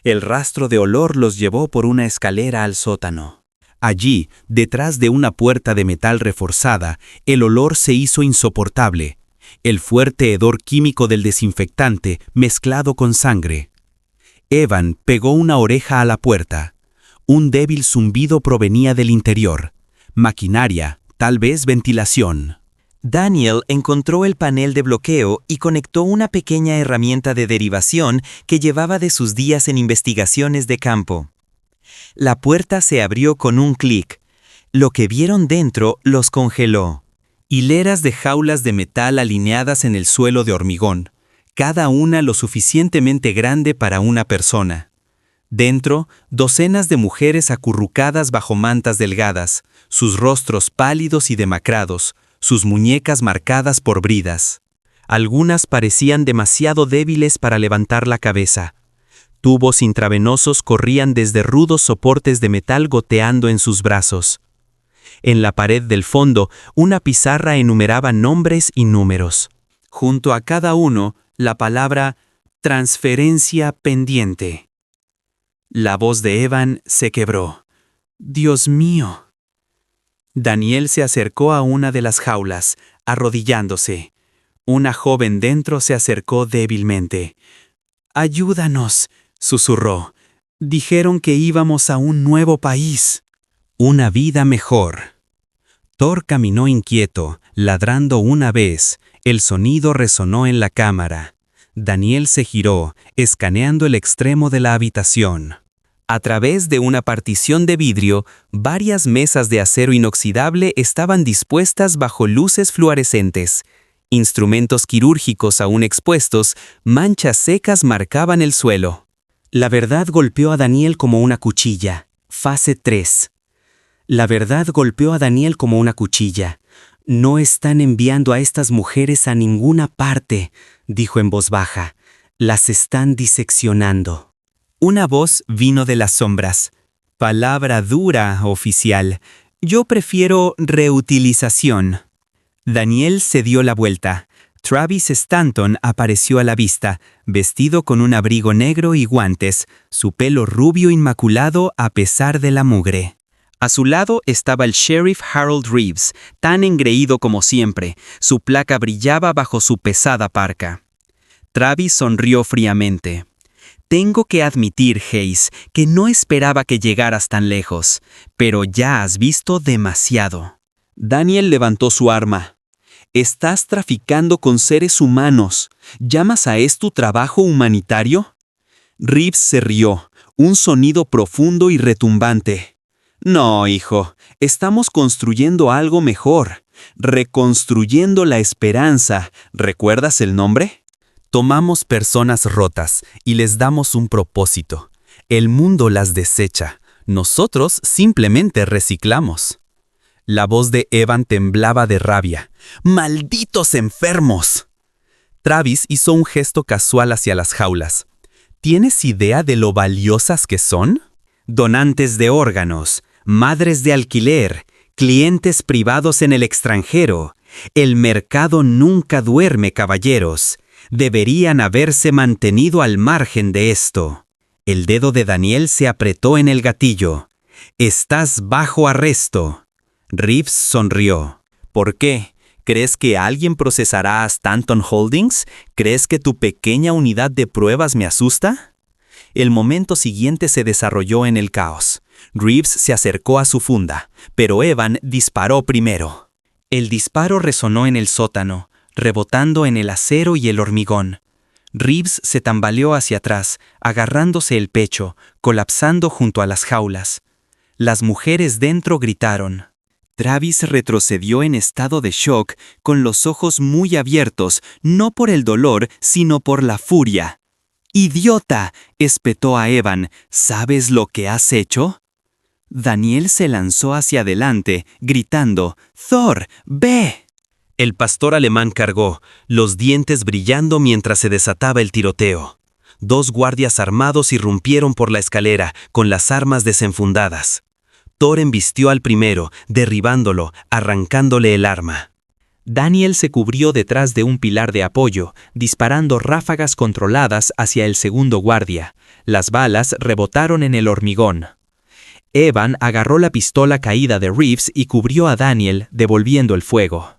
El rastro de olor los llevó por una escalera al sótano. Allí, detrás de una puerta de metal reforzada, el olor se hizo insoportable. El fuerte hedor químico del desinfectante mezclado con sangre. Evan pegó una oreja a la puerta. Un débil zumbido provenía del interior. Maquinaria, tal vez ventilación. Daniel encontró el panel de bloqueo y conectó una pequeña herramienta de derivación que llevaba de sus días en investigaciones de campo. La puerta se abrió con un clic. Lo que vieron dentro los congeló. Hileras de jaulas de metal alineadas en el suelo de hormigón, cada una lo suficientemente grande para una persona. Dentro, docenas de mujeres acurrucadas bajo mantas delgadas, sus rostros pálidos y demacrados, sus muñecas marcadas por bridas. Algunas parecían demasiado débiles para levantar la cabeza. Tubos intravenosos corrían desde rudos soportes de metal goteando en sus brazos. En la pared del fondo, una pizarra enumeraba nombres y números. Junto a cada uno, la palabra transferencia pendiente. La voz de Evan se quebró. «Dios mío». Daniel se acercó a una de las jaulas, arrodillándose. Una joven dentro se acercó débilmente. «Ayúdanos», susurró. «Dijeron que íbamos a un nuevo país. Una vida mejor». Thor caminó inquieto, ladrando una vez. El sonido resonó en la cámara. Daniel se giró, escaneando el extremo de la habitación. A través de una partición de vidrio, varias mesas de acero inoxidable estaban dispuestas bajo luces fluorescentes. Instrumentos quirúrgicos aún expuestos, manchas secas marcaban el suelo. La verdad golpeó a Daniel como una cuchilla. Fase 3. La verdad golpeó a Daniel como una cuchilla. No están enviando a estas mujeres a ninguna parte, dijo en voz baja. Las están diseccionando. Una voz vino de las sombras. Palabra dura, oficial. Yo prefiero reutilización. Daniel se dio la vuelta. Travis Stanton apareció a la vista, vestido con un abrigo negro y guantes, su pelo rubio inmaculado a pesar de la mugre. A su lado estaba el sheriff Harold Reeves, tan engreído como siempre. Su placa brillaba bajo su pesada parca. Travis sonrió fríamente. Tengo que admitir, Hayes, que no esperaba que llegaras tan lejos, pero ya has visto demasiado. Daniel levantó su arma. Estás traficando con seres humanos. ¿Llamas a esto trabajo humanitario? Reeves se rió, un sonido profundo y retumbante. No, hijo, estamos construyendo algo mejor. Reconstruyendo la esperanza. ¿Recuerdas el nombre? Tomamos personas rotas y les damos un propósito. El mundo las desecha. Nosotros simplemente reciclamos. La voz de Evan temblaba de rabia. ¡Malditos enfermos! Travis hizo un gesto casual hacia las jaulas. ¿Tienes idea de lo valiosas que son? Donantes de órganos, madres de alquiler, clientes privados en el extranjero. El mercado nunca duerme, caballeros. Deberían haberse mantenido al margen de esto. El dedo de Daniel se apretó en el gatillo. Estás bajo arresto. Reeves sonrió. ¿Por qué? ¿Crees que alguien procesará a Stanton Holdings? ¿Crees que tu pequeña unidad de pruebas me asusta? El momento siguiente se desarrolló en el caos. Reeves se acercó a su funda, pero Evan disparó primero. El disparo resonó en el sótano, rebotando en el acero y el hormigón. Reeves se tambaleó hacia atrás, agarrándose el pecho, colapsando junto a las jaulas. Las mujeres dentro gritaron. Travis retrocedió en estado de shock, con los ojos muy abiertos, no por el dolor, sino por la furia. ¡Idiota!, espetó a Evan. ¿Sabes lo que has hecho? Daniel se lanzó hacia adelante, gritando, «¡Thor, ve!». El pastor alemán cargó, los dientes brillando mientras se desataba el tiroteo. 2 guardias armados irrumpieron por la escalera, con las armas desenfundadas. Thor embistió al primero, derribándolo, arrancándole el arma. Daniel se cubrió detrás de un pilar de apoyo, disparando ráfagas controladas hacia el segundo guardia. Las balas rebotaron en el hormigón. Evan agarró la pistola caída de Reeves y cubrió a Daniel, devolviendo el fuego.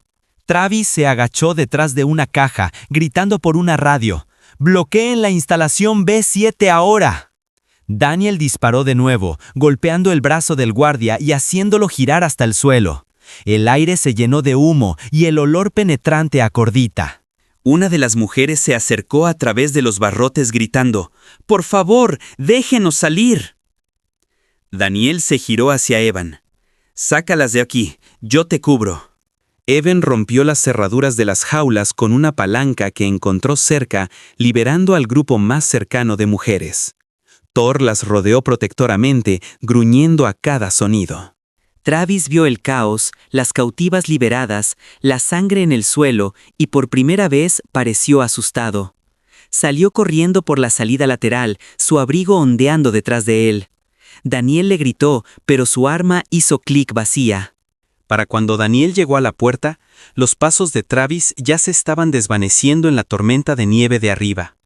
Travis se agachó detrás de una caja, gritando por una radio. «¡Bloqueen la instalación B7 ahora!». Daniel disparó de nuevo, golpeando el brazo del guardia y haciéndolo girar hasta el suelo. El aire se llenó de humo y el olor penetrante a cordita. Una de las mujeres se acercó a través de los barrotes gritando, «¡Por favor, déjenos salir!». Daniel se giró hacia Evan. «Sácalas de aquí, yo te cubro». Evan rompió las cerraduras de las jaulas con una palanca que encontró cerca, liberando al grupo más cercano de mujeres. Thor las rodeó protectoramente, gruñendo a cada sonido. Travis vio el caos, las cautivas liberadas, la sangre en el suelo y por primera vez pareció asustado. Salió corriendo por la salida lateral, su abrigo ondeando detrás de él. Daniel le gritó, pero su arma hizo clic vacía. Para cuando Daniel llegó a la puerta, los pasos de Travis ya se estaban desvaneciendo en la tormenta de nieve de arriba.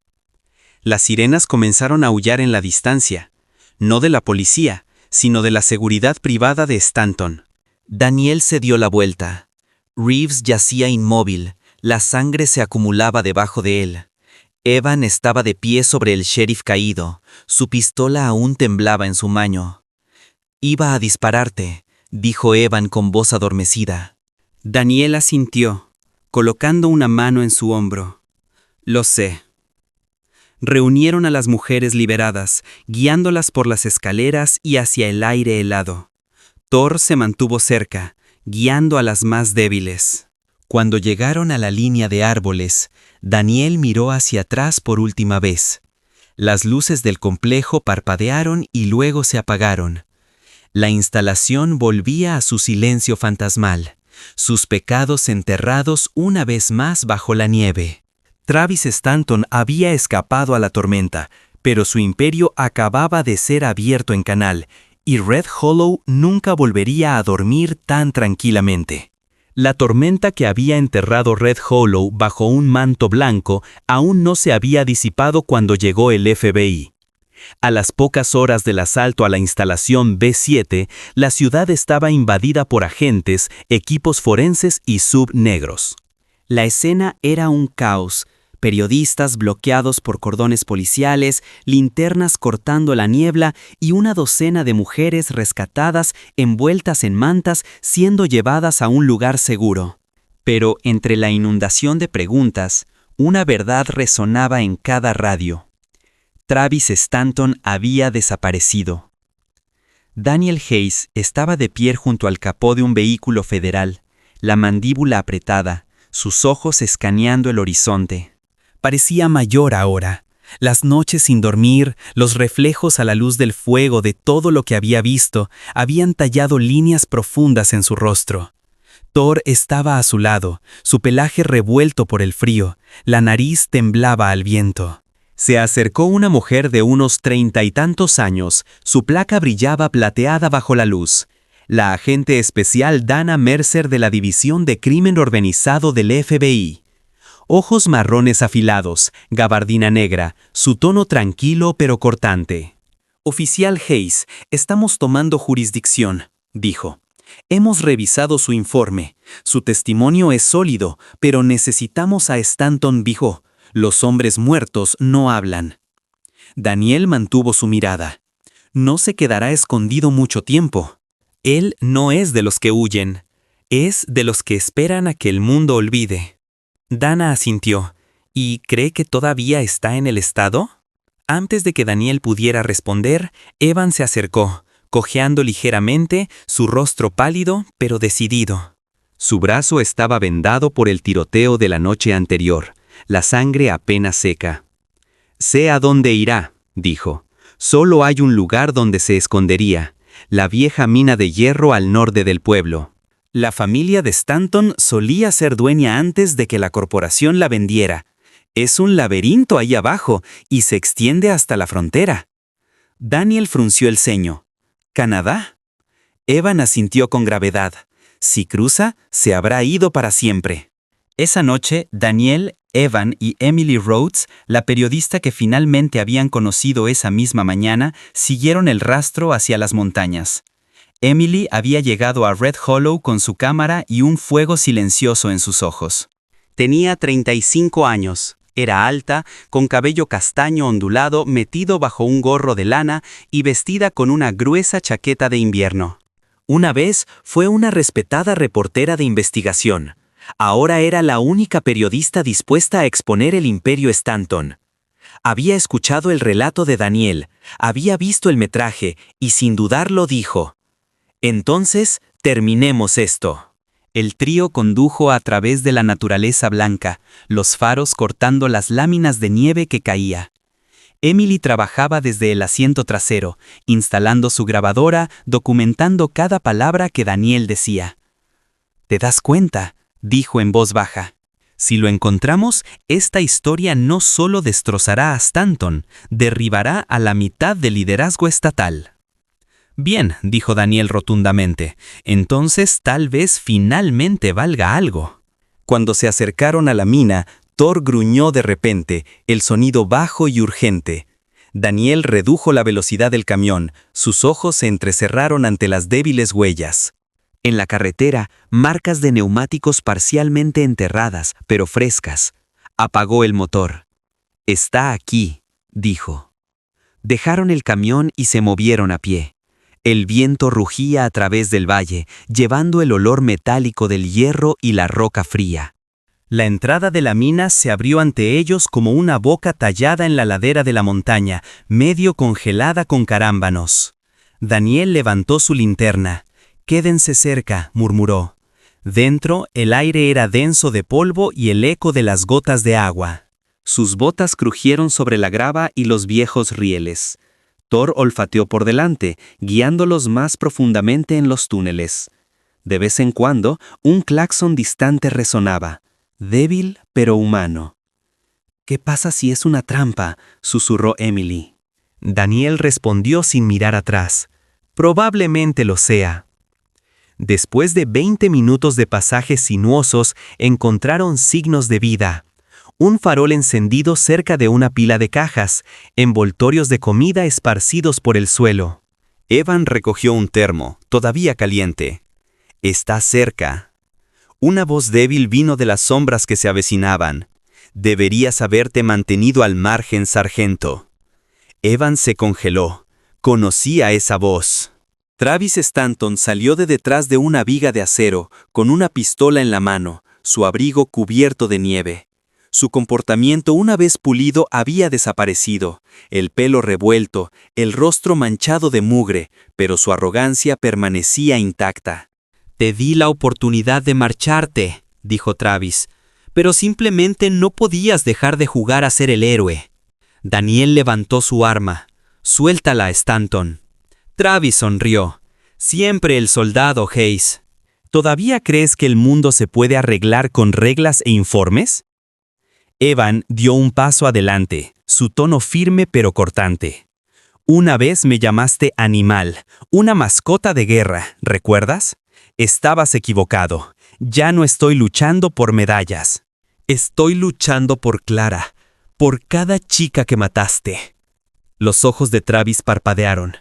Las sirenas comenzaron a aullar en la distancia, no de la policía, sino de la seguridad privada de Stanton. Daniel se dio la vuelta. Reeves yacía inmóvil, la sangre se acumulaba debajo de él. Evan estaba de pie sobre el sheriff caído, su pistola aún temblaba en su mano. «Iba a dispararte», dijo Evan con voz adormecida. Daniel asintió, colocando una mano en su hombro. «Lo sé». Reunieron a las mujeres liberadas, guiándolas por las escaleras y hacia el aire helado. Thor se mantuvo cerca, guiando a las más débiles. Cuando llegaron a la línea de árboles, Daniel miró hacia atrás por última vez. Las luces del complejo parpadearon y luego se apagaron. La instalación volvía a su silencio fantasmal, sus pecados enterrados una vez más bajo la nieve. Travis Stanton había escapado a la tormenta, pero su imperio acababa de ser abierto en canal, y Red Hollow nunca volvería a dormir tan tranquilamente. La tormenta que había enterrado Red Hollow bajo un manto blanco aún no se había disipado cuando llegó el FBI. A las pocas horas del asalto a la instalación B7, la ciudad estaba invadida por agentes, equipos forenses y sub-negros. La escena era un caos. Periodistas bloqueados por cordones policiales, linternas cortando la niebla y una docena de mujeres rescatadas envueltas en mantas siendo llevadas a un lugar seguro. Pero entre la inundación de preguntas, una verdad resonaba en cada radio. Travis Stanton había desaparecido. Daniel Hayes estaba de pie junto al capó de un vehículo federal, la mandíbula apretada, sus ojos escaneando el horizonte. Parecía mayor ahora. Las noches sin dormir, los reflejos a la luz del fuego de todo lo que había visto, habían tallado líneas profundas en su rostro. Thor estaba a su lado, su pelaje revuelto por el frío, la nariz temblaba al viento. Se acercó una mujer de unos 30 y tantos años, su placa brillaba plateada bajo la luz. La agente especial Dana Mercer de la División de Crimen Organizado del FBI. Ojos marrones afilados, gabardina negra, su tono tranquilo pero cortante. «Oficial Hayes, estamos tomando jurisdicción», dijo. «Hemos revisado su informe. Su testimonio es sólido, pero necesitamos a Stanton vivo. Los hombres muertos no hablan». Daniel mantuvo su mirada. No se quedará escondido mucho tiempo. Él no es de los que huyen. Es de los que esperan a que el mundo olvide. Dana asintió. ¿Y cree que todavía está en el estado? Antes de que Daniel pudiera responder, Evan se acercó, cojeando ligeramente, su rostro pálido pero decidido. Su brazo estaba vendado por el tiroteo de la noche anterior, la sangre apenas seca. «Sé a dónde irá», dijo. «Solo hay un lugar donde se escondería, la vieja mina de hierro al norte del pueblo». La familia de Stanton solía ser dueña antes de que la corporación la vendiera. Es un laberinto ahí abajo y se extiende hasta la frontera. Daniel frunció el ceño. ¿Canadá? Evan asintió con gravedad. Si cruza, se habrá ido para siempre. Esa noche, Daniel, Evan y Emily Rhodes, la periodista que finalmente habían conocido esa misma mañana, siguieron el rastro hacia las montañas. Emily había llegado a Red Hollow con su cámara y un fuego silencioso en sus ojos. Tenía 35 años, era alta, con cabello castaño ondulado metido bajo un gorro de lana y vestida con una gruesa chaqueta de invierno. Una vez fue una respetada reportera de investigación. Ahora era la única periodista dispuesta a exponer el imperio Stanton. Había escuchado el relato de Daniel, había visto el metraje y sin dudarlo dijo: «Entonces, terminemos esto». El trío condujo a través de la naturaleza blanca, los faros cortando las láminas de nieve que caía. Emily trabajaba desde el asiento trasero, instalando su grabadora, documentando cada palabra que Daniel decía. «¿Te das cuenta?», dijo en voz baja. «Si lo encontramos, esta historia no solo destrozará a Stanton, derribará a la mitad del liderazgo estatal». «Bien», dijo Daniel rotundamente, «entonces tal vez finalmente valga algo». Cuando se acercaron a la mina, Thor gruñó de repente, el sonido bajo y urgente. Daniel redujo la velocidad del camión, sus ojos se entrecerraron ante las débiles huellas. En la carretera, marcas de neumáticos parcialmente enterradas, pero frescas. Apagó el motor. «Está aquí», dijo. Dejaron el camión y se movieron a pie. El viento rugía a través del valle, llevando el olor metálico del hierro y la roca fría. La entrada de la mina se abrió ante ellos como una boca tallada en la ladera de la montaña, medio congelada con carámbanos. Daniel levantó su linterna. «Quédense cerca», murmuró. Dentro, el aire era denso de polvo y el eco de las gotas de agua. Sus botas crujieron sobre la grava y los viejos rieles. Thor olfateó por delante, guiándolos más profundamente en los túneles. De vez en cuando, un claxon distante resonaba, débil pero humano. «¿Qué pasa si es una trampa?», susurró Emily. Daniel respondió sin mirar atrás. «Probablemente lo sea». Después de 20 minutos de pasajes sinuosos, encontraron signos de vida. Un farol encendido cerca de una pila de cajas, envoltorios de comida esparcidos por el suelo. Evan recogió un termo, todavía caliente. «Está cerca». Una voz débil vino de las sombras que se avecinaban. «Deberías haberte mantenido al margen, sargento». Evan se congeló. Conocía esa voz. Travis Stanton salió de detrás de una viga de acero, con una pistola en la mano, su abrigo cubierto de nieve. Su comportamiento una vez pulido había desaparecido, el pelo revuelto, el rostro manchado de mugre, pero su arrogancia permanecía intacta. «Te di la oportunidad de marcharte», dijo Travis, «pero simplemente no podías dejar de jugar a ser el héroe». Daniel levantó su arma. «Suéltala, Stanton». Travis sonrió. «Siempre el soldado, Hayes». «¿Todavía crees que el mundo se puede arreglar con reglas e informes?» Evan dio un paso adelante, su tono firme pero cortante. «Una vez me llamaste animal, una mascota de guerra, ¿recuerdas? Estabas equivocado. Ya no estoy luchando por medallas. Estoy luchando por Clara, por cada chica que mataste». Los ojos de Travis parpadearon.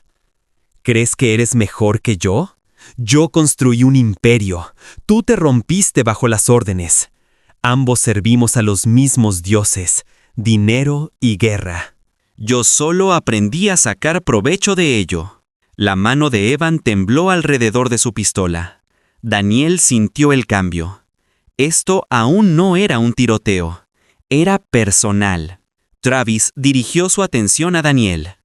«¿Crees que eres mejor que yo? Yo construí un imperio. Tú te rompiste bajo las órdenes. Ambos servimos a los mismos dioses, dinero y guerra. Yo solo aprendí a sacar provecho de ello». La mano de Evan tembló alrededor de su pistola. Daniel sintió el cambio. Esto aún no era un tiroteo. Era personal. Travis dirigió su atención a Daniel.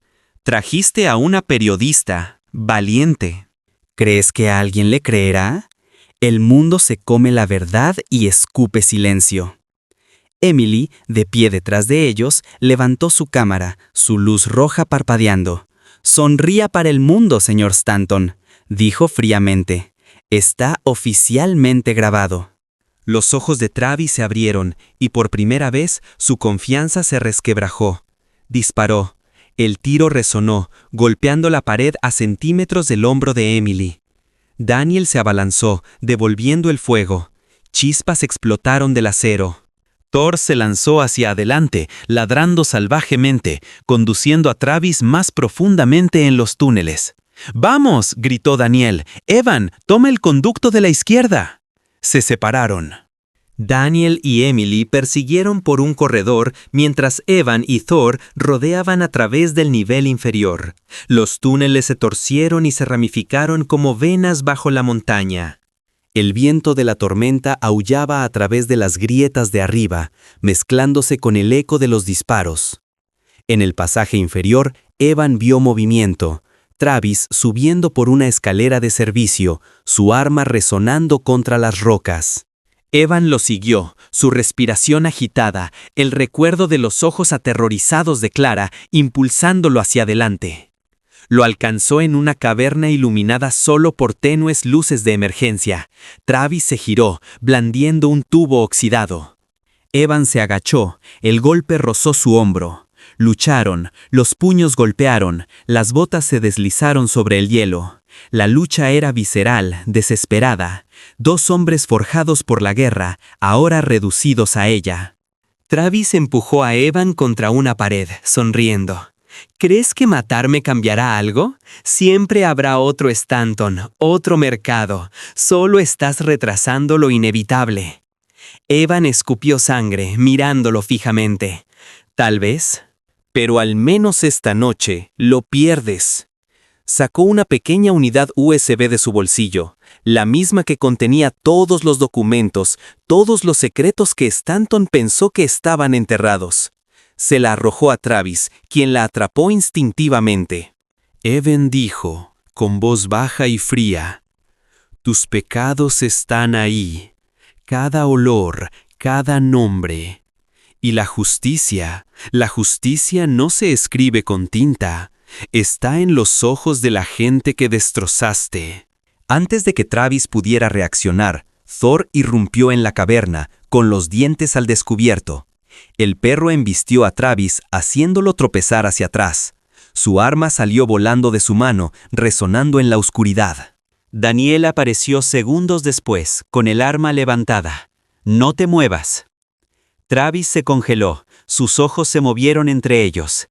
«Trajiste a una periodista, valiente. ¿Crees que alguien le creerá? El mundo se come la verdad y escupe silencio». Emily, de pie detrás de ellos, levantó su cámara, su luz roja parpadeando. «Sonría para el mundo, señor Stanton», dijo fríamente. «Está oficialmente grabado». Los ojos de Travis se abrieron y por primera vez su confianza se resquebrajó. Disparó. El tiro resonó, golpeando la pared a centímetros del hombro de Emily. Daniel se abalanzó, devolviendo el fuego. Chispas explotaron del acero. Thor se lanzó hacia adelante, ladrando salvajemente, conduciendo a Travis más profundamente en los túneles. «¡Vamos!», gritó Daniel. «Evan, toma el conducto de la izquierda». Se separaron. Daniel y Emily persiguieron por un corredor mientras Evan y Thor rodeaban a través del nivel inferior. Los túneles se torcieron y se ramificaron como venas bajo la montaña. El viento de la tormenta aullaba a través de las grietas de arriba, mezclándose con el eco de los disparos. En el pasaje inferior, Evan vio movimiento. Travis subiendo por una escalera de servicio, su arma resonando contra las rocas. Evan lo siguió, su respiración agitada, el recuerdo de los ojos aterrorizados de Clara impulsándolo hacia adelante. Lo alcanzó en una caverna iluminada solo por tenues luces de emergencia. Travis se giró, blandiendo un tubo oxidado. Evan se agachó, el golpe rozó su hombro. Lucharon, los puños golpearon, las botas se deslizaron sobre el hielo. La lucha era visceral, desesperada. Dos hombres forjados por la guerra, ahora reducidos a ella. Travis empujó a Evan contra una pared, sonriendo. ¿Crees que matarme cambiará algo? Siempre habrá otro Stanton, otro mercado. Solo estás retrasando lo inevitable. Evan escupió sangre, mirándolo fijamente. Tal vez, pero al menos esta noche lo pierdes. Sacó una pequeña unidad USB de su bolsillo, la misma que contenía todos los documentos, todos los secretos que Stanton pensó que estaban enterrados. Se la arrojó a Travis, quien la atrapó instintivamente. Evan dijo, con voz baja y fría, «Tus pecados están ahí, cada olor, cada nombre. Y la justicia no se escribe con tinta, está en los ojos de la gente que destrozaste». Antes de que Travis pudiera reaccionar, Thor irrumpió en la caverna, con los dientes al descubierto. El perro embistió a Travis, haciéndolo tropezar hacia atrás. Su arma salió volando de su mano, resonando en la oscuridad. Daniel apareció segundos después, con el arma levantada. «No te muevas». Travis se congeló, sus ojos se movieron entre ellos.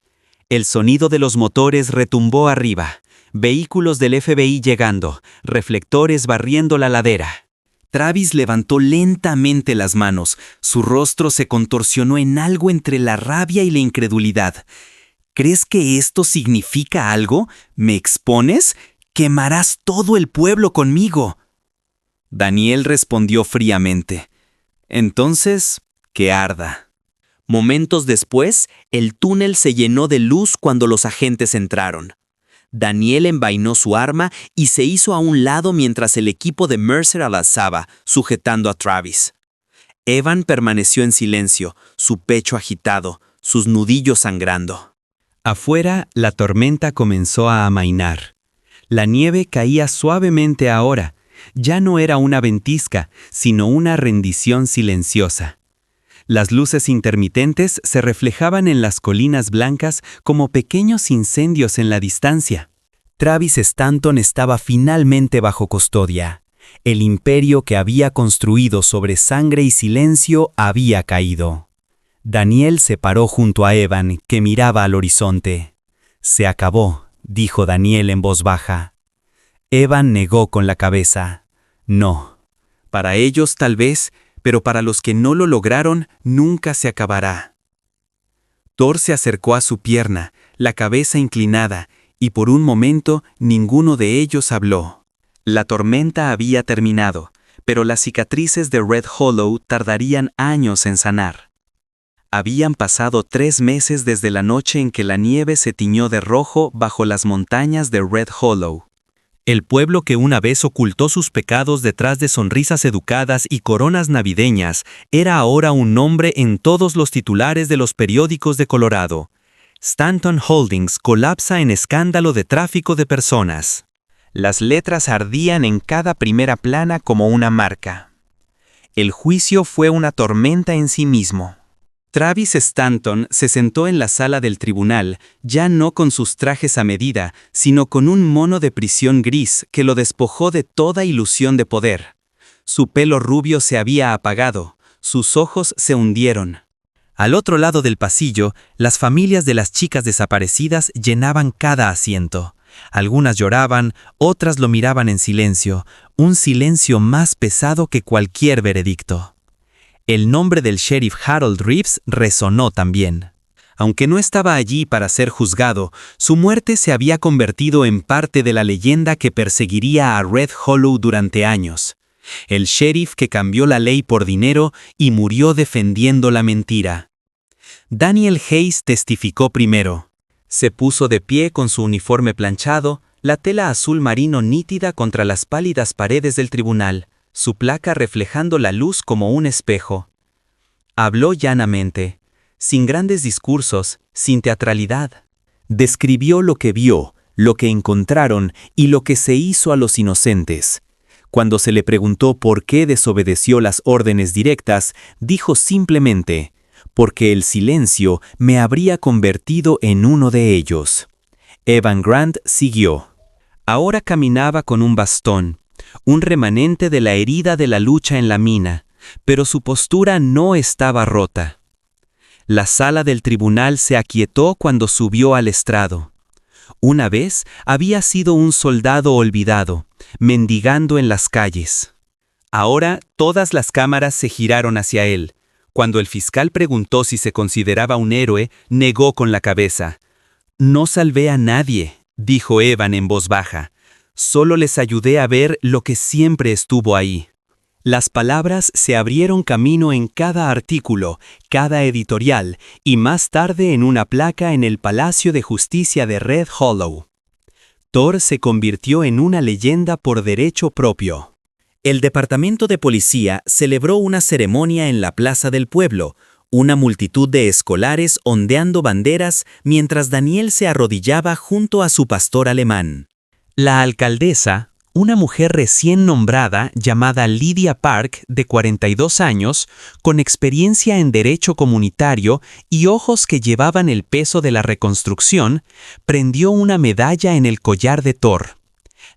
El sonido de los motores retumbó arriba. Vehículos del FBI llegando, reflectores barriendo la ladera. Travis levantó lentamente las manos, su rostro se contorsionó en algo entre la rabia y la incredulidad. «¿Crees que esto significa algo? ¿Me expones? Quemarás todo el pueblo conmigo». Daniel respondió fríamente, «Entonces, que arda». Momentos después, el túnel se llenó de luz cuando los agentes entraron. Daniel envainó su arma y se hizo a un lado mientras el equipo de Mercer avanzaba, sujetando a Travis. Evan permaneció en silencio, su pecho agitado, sus nudillos sangrando. Afuera, la tormenta comenzó a amainar. La nieve caía suavemente ahora. Ya no era una ventisca, sino una rendición silenciosa. Las luces intermitentes se reflejaban en las colinas blancas como pequeños incendios en la distancia. Travis Stanton estaba finalmente bajo custodia. El imperio que había construido sobre sangre y silencio había caído. Daniel se paró junto a Evan, que miraba al horizonte. «Se acabó», dijo Daniel en voz baja. Evan negó con la cabeza. «No. Para ellos tal vez, pero para los que no lo lograron, nunca se acabará». Thor se acercó a su pierna, la cabeza inclinada, y por un momento ninguno de ellos habló. La tormenta había terminado, pero las cicatrices de Red Hollow tardarían años en sanar. Habían pasado 3 meses desde la noche en que la nieve se tiñó de rojo bajo las montañas de Red Hollow. El pueblo que una vez ocultó sus pecados detrás de sonrisas educadas y coronas navideñas era ahora un nombre en todos los titulares de los periódicos de Colorado. Stanton Holdings colapsa en escándalo de tráfico de personas. Las letras ardían en cada primera plana como una marca. El juicio fue una tormenta en sí mismo. Travis Stanton se sentó en la sala del tribunal, ya no con sus trajes a medida, sino con un mono de prisión gris que lo despojó de toda ilusión de poder. Su pelo rubio se había apagado, sus ojos se hundieron. Al otro lado del pasillo, las familias de las chicas desaparecidas llenaban cada asiento. Algunas lloraban, otras lo miraban en silencio, un silencio más pesado que cualquier veredicto. El nombre del sheriff Harold Reeves resonó también. Aunque no estaba allí para ser juzgado, su muerte se había convertido en parte de la leyenda que perseguiría a Red Hollow durante años. El sheriff que cambió la ley por dinero y murió defendiendo la mentira. Daniel Hayes testificó primero. Se puso de pie con su uniforme planchado, la tela azul marino nítida contra las pálidas paredes del tribunal, su placa reflejando la luz como un espejo. Habló llanamente, sin grandes discursos, sin teatralidad. Describió lo que vio, lo que encontraron y lo que se hizo a los inocentes. Cuando se le preguntó por qué desobedeció las órdenes directas, dijo simplemente, «porque el silencio me habría convertido en uno de ellos». Evan Grant siguió. Ahora caminaba con un bastón, un remanente de la herida de la lucha en la mina, pero su postura no estaba rota. La sala del tribunal se aquietó cuando subió al estrado. Una vez había sido un soldado olvidado, mendigando en las calles. Ahora todas las cámaras se giraron hacia él. Cuando el fiscal preguntó si se consideraba un héroe, negó con la cabeza. «No salvé a nadie», dijo Evan en voz baja. Solo les ayudé a ver lo que siempre estuvo ahí. Las palabras se abrieron camino en cada artículo, cada editorial, y más tarde en una placa en el Palacio de Justicia de Red Hollow. Thor se convirtió en una leyenda por derecho propio. El departamento de policía celebró una ceremonia en la plaza del pueblo, una multitud de escolares ondeando banderas mientras Daniel se arrodillaba junto a su pastor alemán. La alcaldesa, una mujer recién nombrada llamada Lydia Park, de 42 años, con experiencia en derecho comunitario y ojos que llevaban el peso de la reconstrucción, prendió una medalla en el collar de Thor,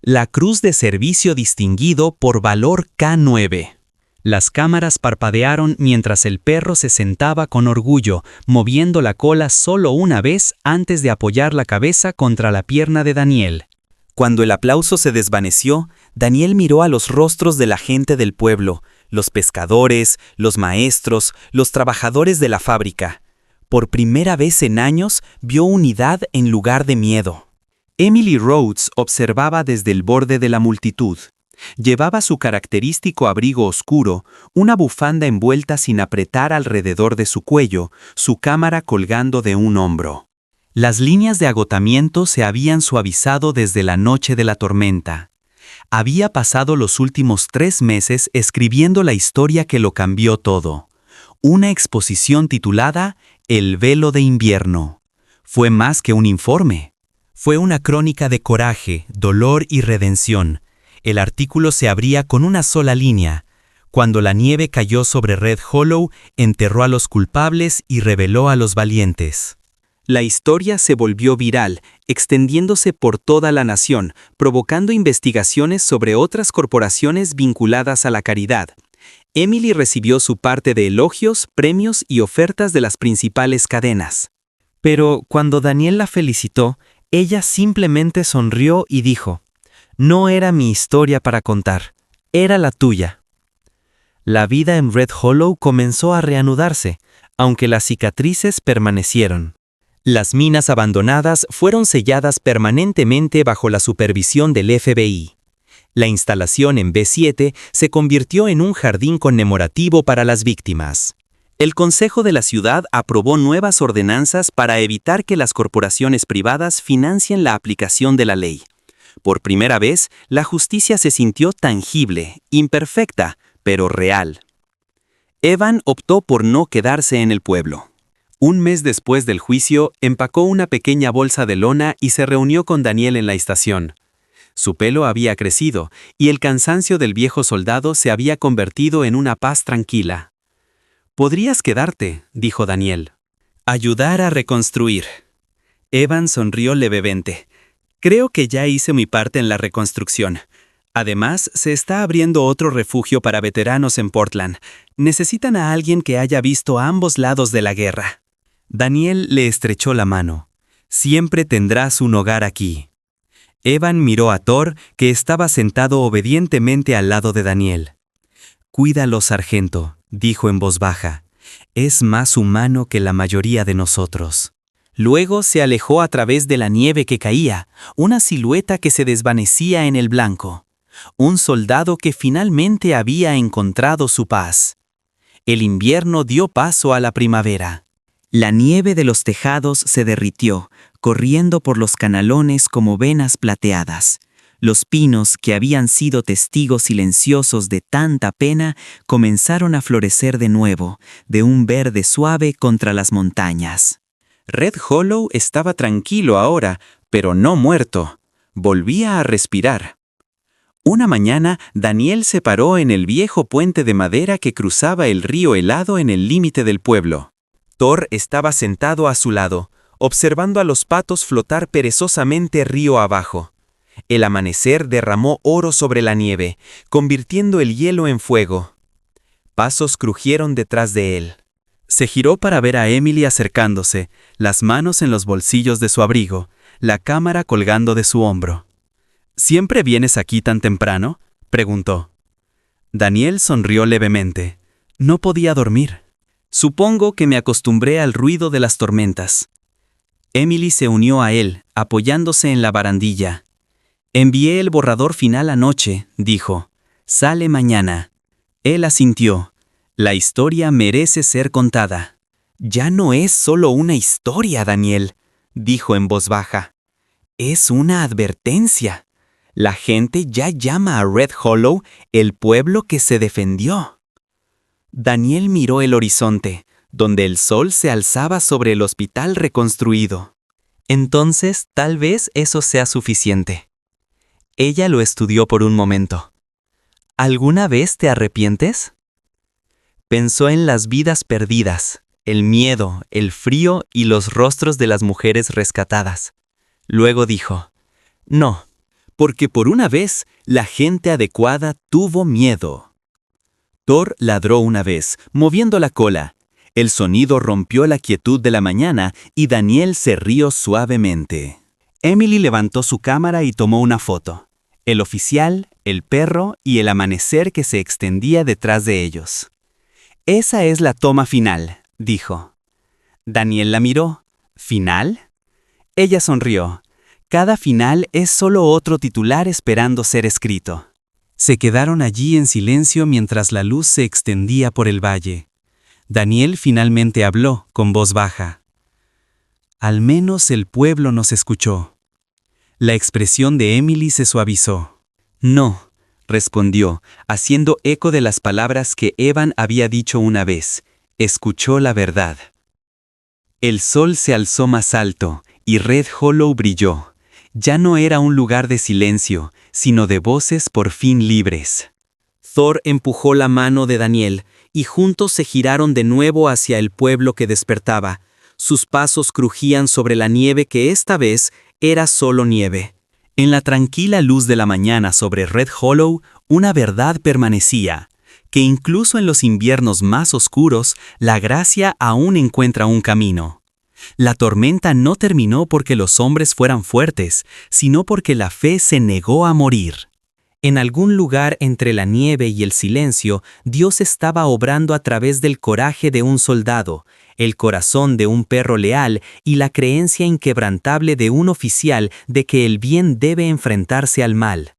la Cruz de Servicio Distinguido por Valor K9. Las cámaras parpadearon mientras el perro se sentaba con orgullo, moviendo la cola solo una vez antes de apoyar la cabeza contra la pierna de Daniel. Cuando el aplauso se desvaneció, Daniel miró a los rostros de la gente del pueblo, los pescadores, los maestros, los trabajadores de la fábrica. Por primera vez en años, vio unidad en lugar de miedo. Emily Rhodes observaba desde el borde de la multitud. Llevaba su característico abrigo oscuro, una bufanda envuelta sin apretar alrededor de su cuello, su cámara colgando de un hombro. Las líneas de agotamiento se habían suavizado desde la noche de la tormenta. Había pasado los últimos 3 meses escribiendo la historia que lo cambió todo. Una exposición titulada El velo de invierno. Fue más que un informe. Fue una crónica de coraje, dolor y redención. El artículo se abría con una sola línea. Cuando la nieve cayó sobre Red Hollow, enterró a los culpables y reveló a los valientes. La historia se volvió viral, extendiéndose por toda la nación, provocando investigaciones sobre otras corporaciones vinculadas a la caridad. Emily recibió su parte de elogios, premios y ofertas de las principales cadenas. Pero cuando Daniel la felicitó, ella simplemente sonrió y dijo: «No era mi historia para contar, era la tuya». La vida en Red Hollow comenzó a reanudarse, aunque las cicatrices permanecieron. Las minas abandonadas fueron selladas permanentemente bajo la supervisión del FBI. La instalación en B7 se convirtió en un jardín conmemorativo para las víctimas. El Consejo de la ciudad aprobó nuevas ordenanzas para evitar que las corporaciones privadas financien la aplicación de la ley. Por primera vez, la justicia se sintió tangible, imperfecta, pero real. Evan optó por no quedarse en el pueblo. Un mes después del juicio, empacó una pequeña bolsa de lona y se reunió con Daniel en la estación. Su pelo había crecido, y el cansancio del viejo soldado se había convertido en una paz tranquila. «Podrías quedarte», dijo Daniel. «Ayudar a reconstruir». Evan sonrió levemente. «Creo que ya hice mi parte en la reconstrucción. Además, se está abriendo otro refugio para veteranos en Portland. Necesitan a alguien que haya visto a ambos lados de la guerra». Daniel le estrechó la mano. «Siempre tendrás un hogar aquí». Evan miró a Thor, que estaba sentado obedientemente al lado de Daniel. «Cuídalo, sargento», dijo en voz baja. «Es más humano que la mayoría de nosotros». Luego se alejó a través de la nieve que caía, una silueta que se desvanecía en el blanco. Un soldado que finalmente había encontrado su paz. El invierno dio paso a la primavera. La nieve de los tejados se derritió, corriendo por los canalones como venas plateadas. Los pinos, que habían sido testigos silenciosos de tanta pena, comenzaron a florecer de nuevo, de un verde suave contra las montañas. Red Hollow estaba tranquilo ahora, pero no muerto. Volvía a respirar. Una mañana, Daniel se paró en el viejo puente de madera que cruzaba el río helado en el límite del pueblo. Thor estaba sentado a su lado, observando a los patos flotar perezosamente río abajo. El amanecer derramó oro sobre la nieve, convirtiendo el hielo en fuego. Pasos crujieron detrás de él. Se giró para ver a Emily acercándose, las manos en los bolsillos de su abrigo, la cámara colgando de su hombro. «¿Siempre vienes aquí tan temprano?», preguntó. Daniel sonrió levemente. No podía dormir. «Supongo que me acostumbré al ruido de las tormentas». Emily se unió a él, apoyándose en la barandilla. Envié el borrador final anoche, dijo. Sale mañana. Él asintió. La historia merece ser contada. Ya no es solo una historia, Daniel, dijo en voz baja. Es una advertencia. La gente ya llama a Red Hollow el pueblo que se defendió. Daniel miró el horizonte, donde el sol se alzaba sobre el hospital reconstruido. Entonces, tal vez eso sea suficiente. Ella lo estudió por un momento. ¿Alguna vez te arrepientes? Pensó en las vidas perdidas, el miedo, el frío y los rostros de las mujeres rescatadas. Luego dijo, no, porque por una vez la gente adecuada tuvo miedo. Thor ladró una vez, moviendo la cola. El sonido rompió la quietud de la mañana y Daniel se rió suavemente. Emily levantó su cámara y tomó una foto. El oficial, el perro y el amanecer que se extendía detrás de ellos. Esa es la toma final, dijo. Daniel la miró. ¿Final? Ella sonrió. Cada final es solo otro titular esperando ser escrito. Se quedaron allí en silencio mientras la luz se extendía por el valle. Daniel finalmente habló, con voz baja. Al menos el pueblo nos escuchó. La expresión de Emily se suavizó. No, respondió, haciendo eco de las palabras que Evan había dicho una vez. Escuchó la verdad. El sol se alzó más alto, y Red Hollow brilló. Ya no era un lugar de silencio, sino de voces por fin libres. Thor empujó la mano de Daniel, y juntos se giraron de nuevo hacia el pueblo que despertaba. Sus pasos crujían sobre la nieve que esta vez era solo nieve. En la tranquila luz de la mañana sobre Red Hollow, una verdad permanecía, que incluso en los inviernos más oscuros, la gracia aún encuentra un camino. La tormenta no terminó porque los hombres fueran fuertes, sino porque la fe se negó a morir. En algún lugar entre la nieve y el silencio, Dios estaba obrando a través del coraje de un soldado, el corazón de un perro leal y la creencia inquebrantable de un oficial de que el bien debe enfrentarse al mal.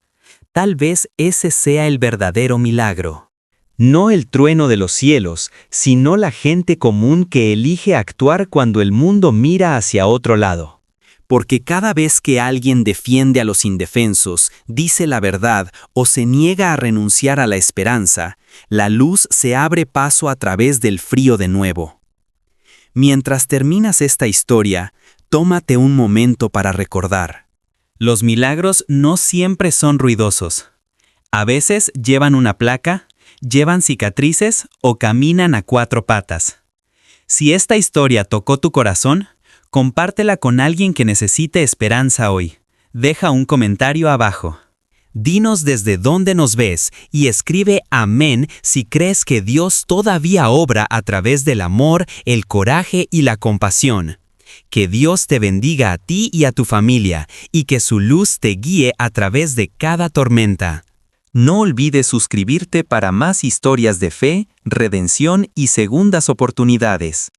Tal vez ese sea el verdadero milagro. No el trueno de los cielos, sino la gente común que elige actuar cuando el mundo mira hacia otro lado. Porque cada vez que alguien defiende a los indefensos, dice la verdad o se niega a renunciar a la esperanza, la luz se abre paso a través del frío de nuevo. Mientras terminas esta historia, tómate un momento para recordar. Los milagros no siempre son ruidosos. A veces llevan una placa, llevan cicatrices o caminan a cuatro patas. Si esta historia tocó tu corazón, compártela con alguien que necesite esperanza hoy. Deja un comentario abajo. Dinos desde dónde nos ves y escribe amén si crees que Dios todavía obra a través del amor, el coraje y la compasión. Que Dios te bendiga a ti y a tu familia y que su luz te guíe a través de cada tormenta. No olvides suscribirte para más historias de fe, redención y segundas oportunidades.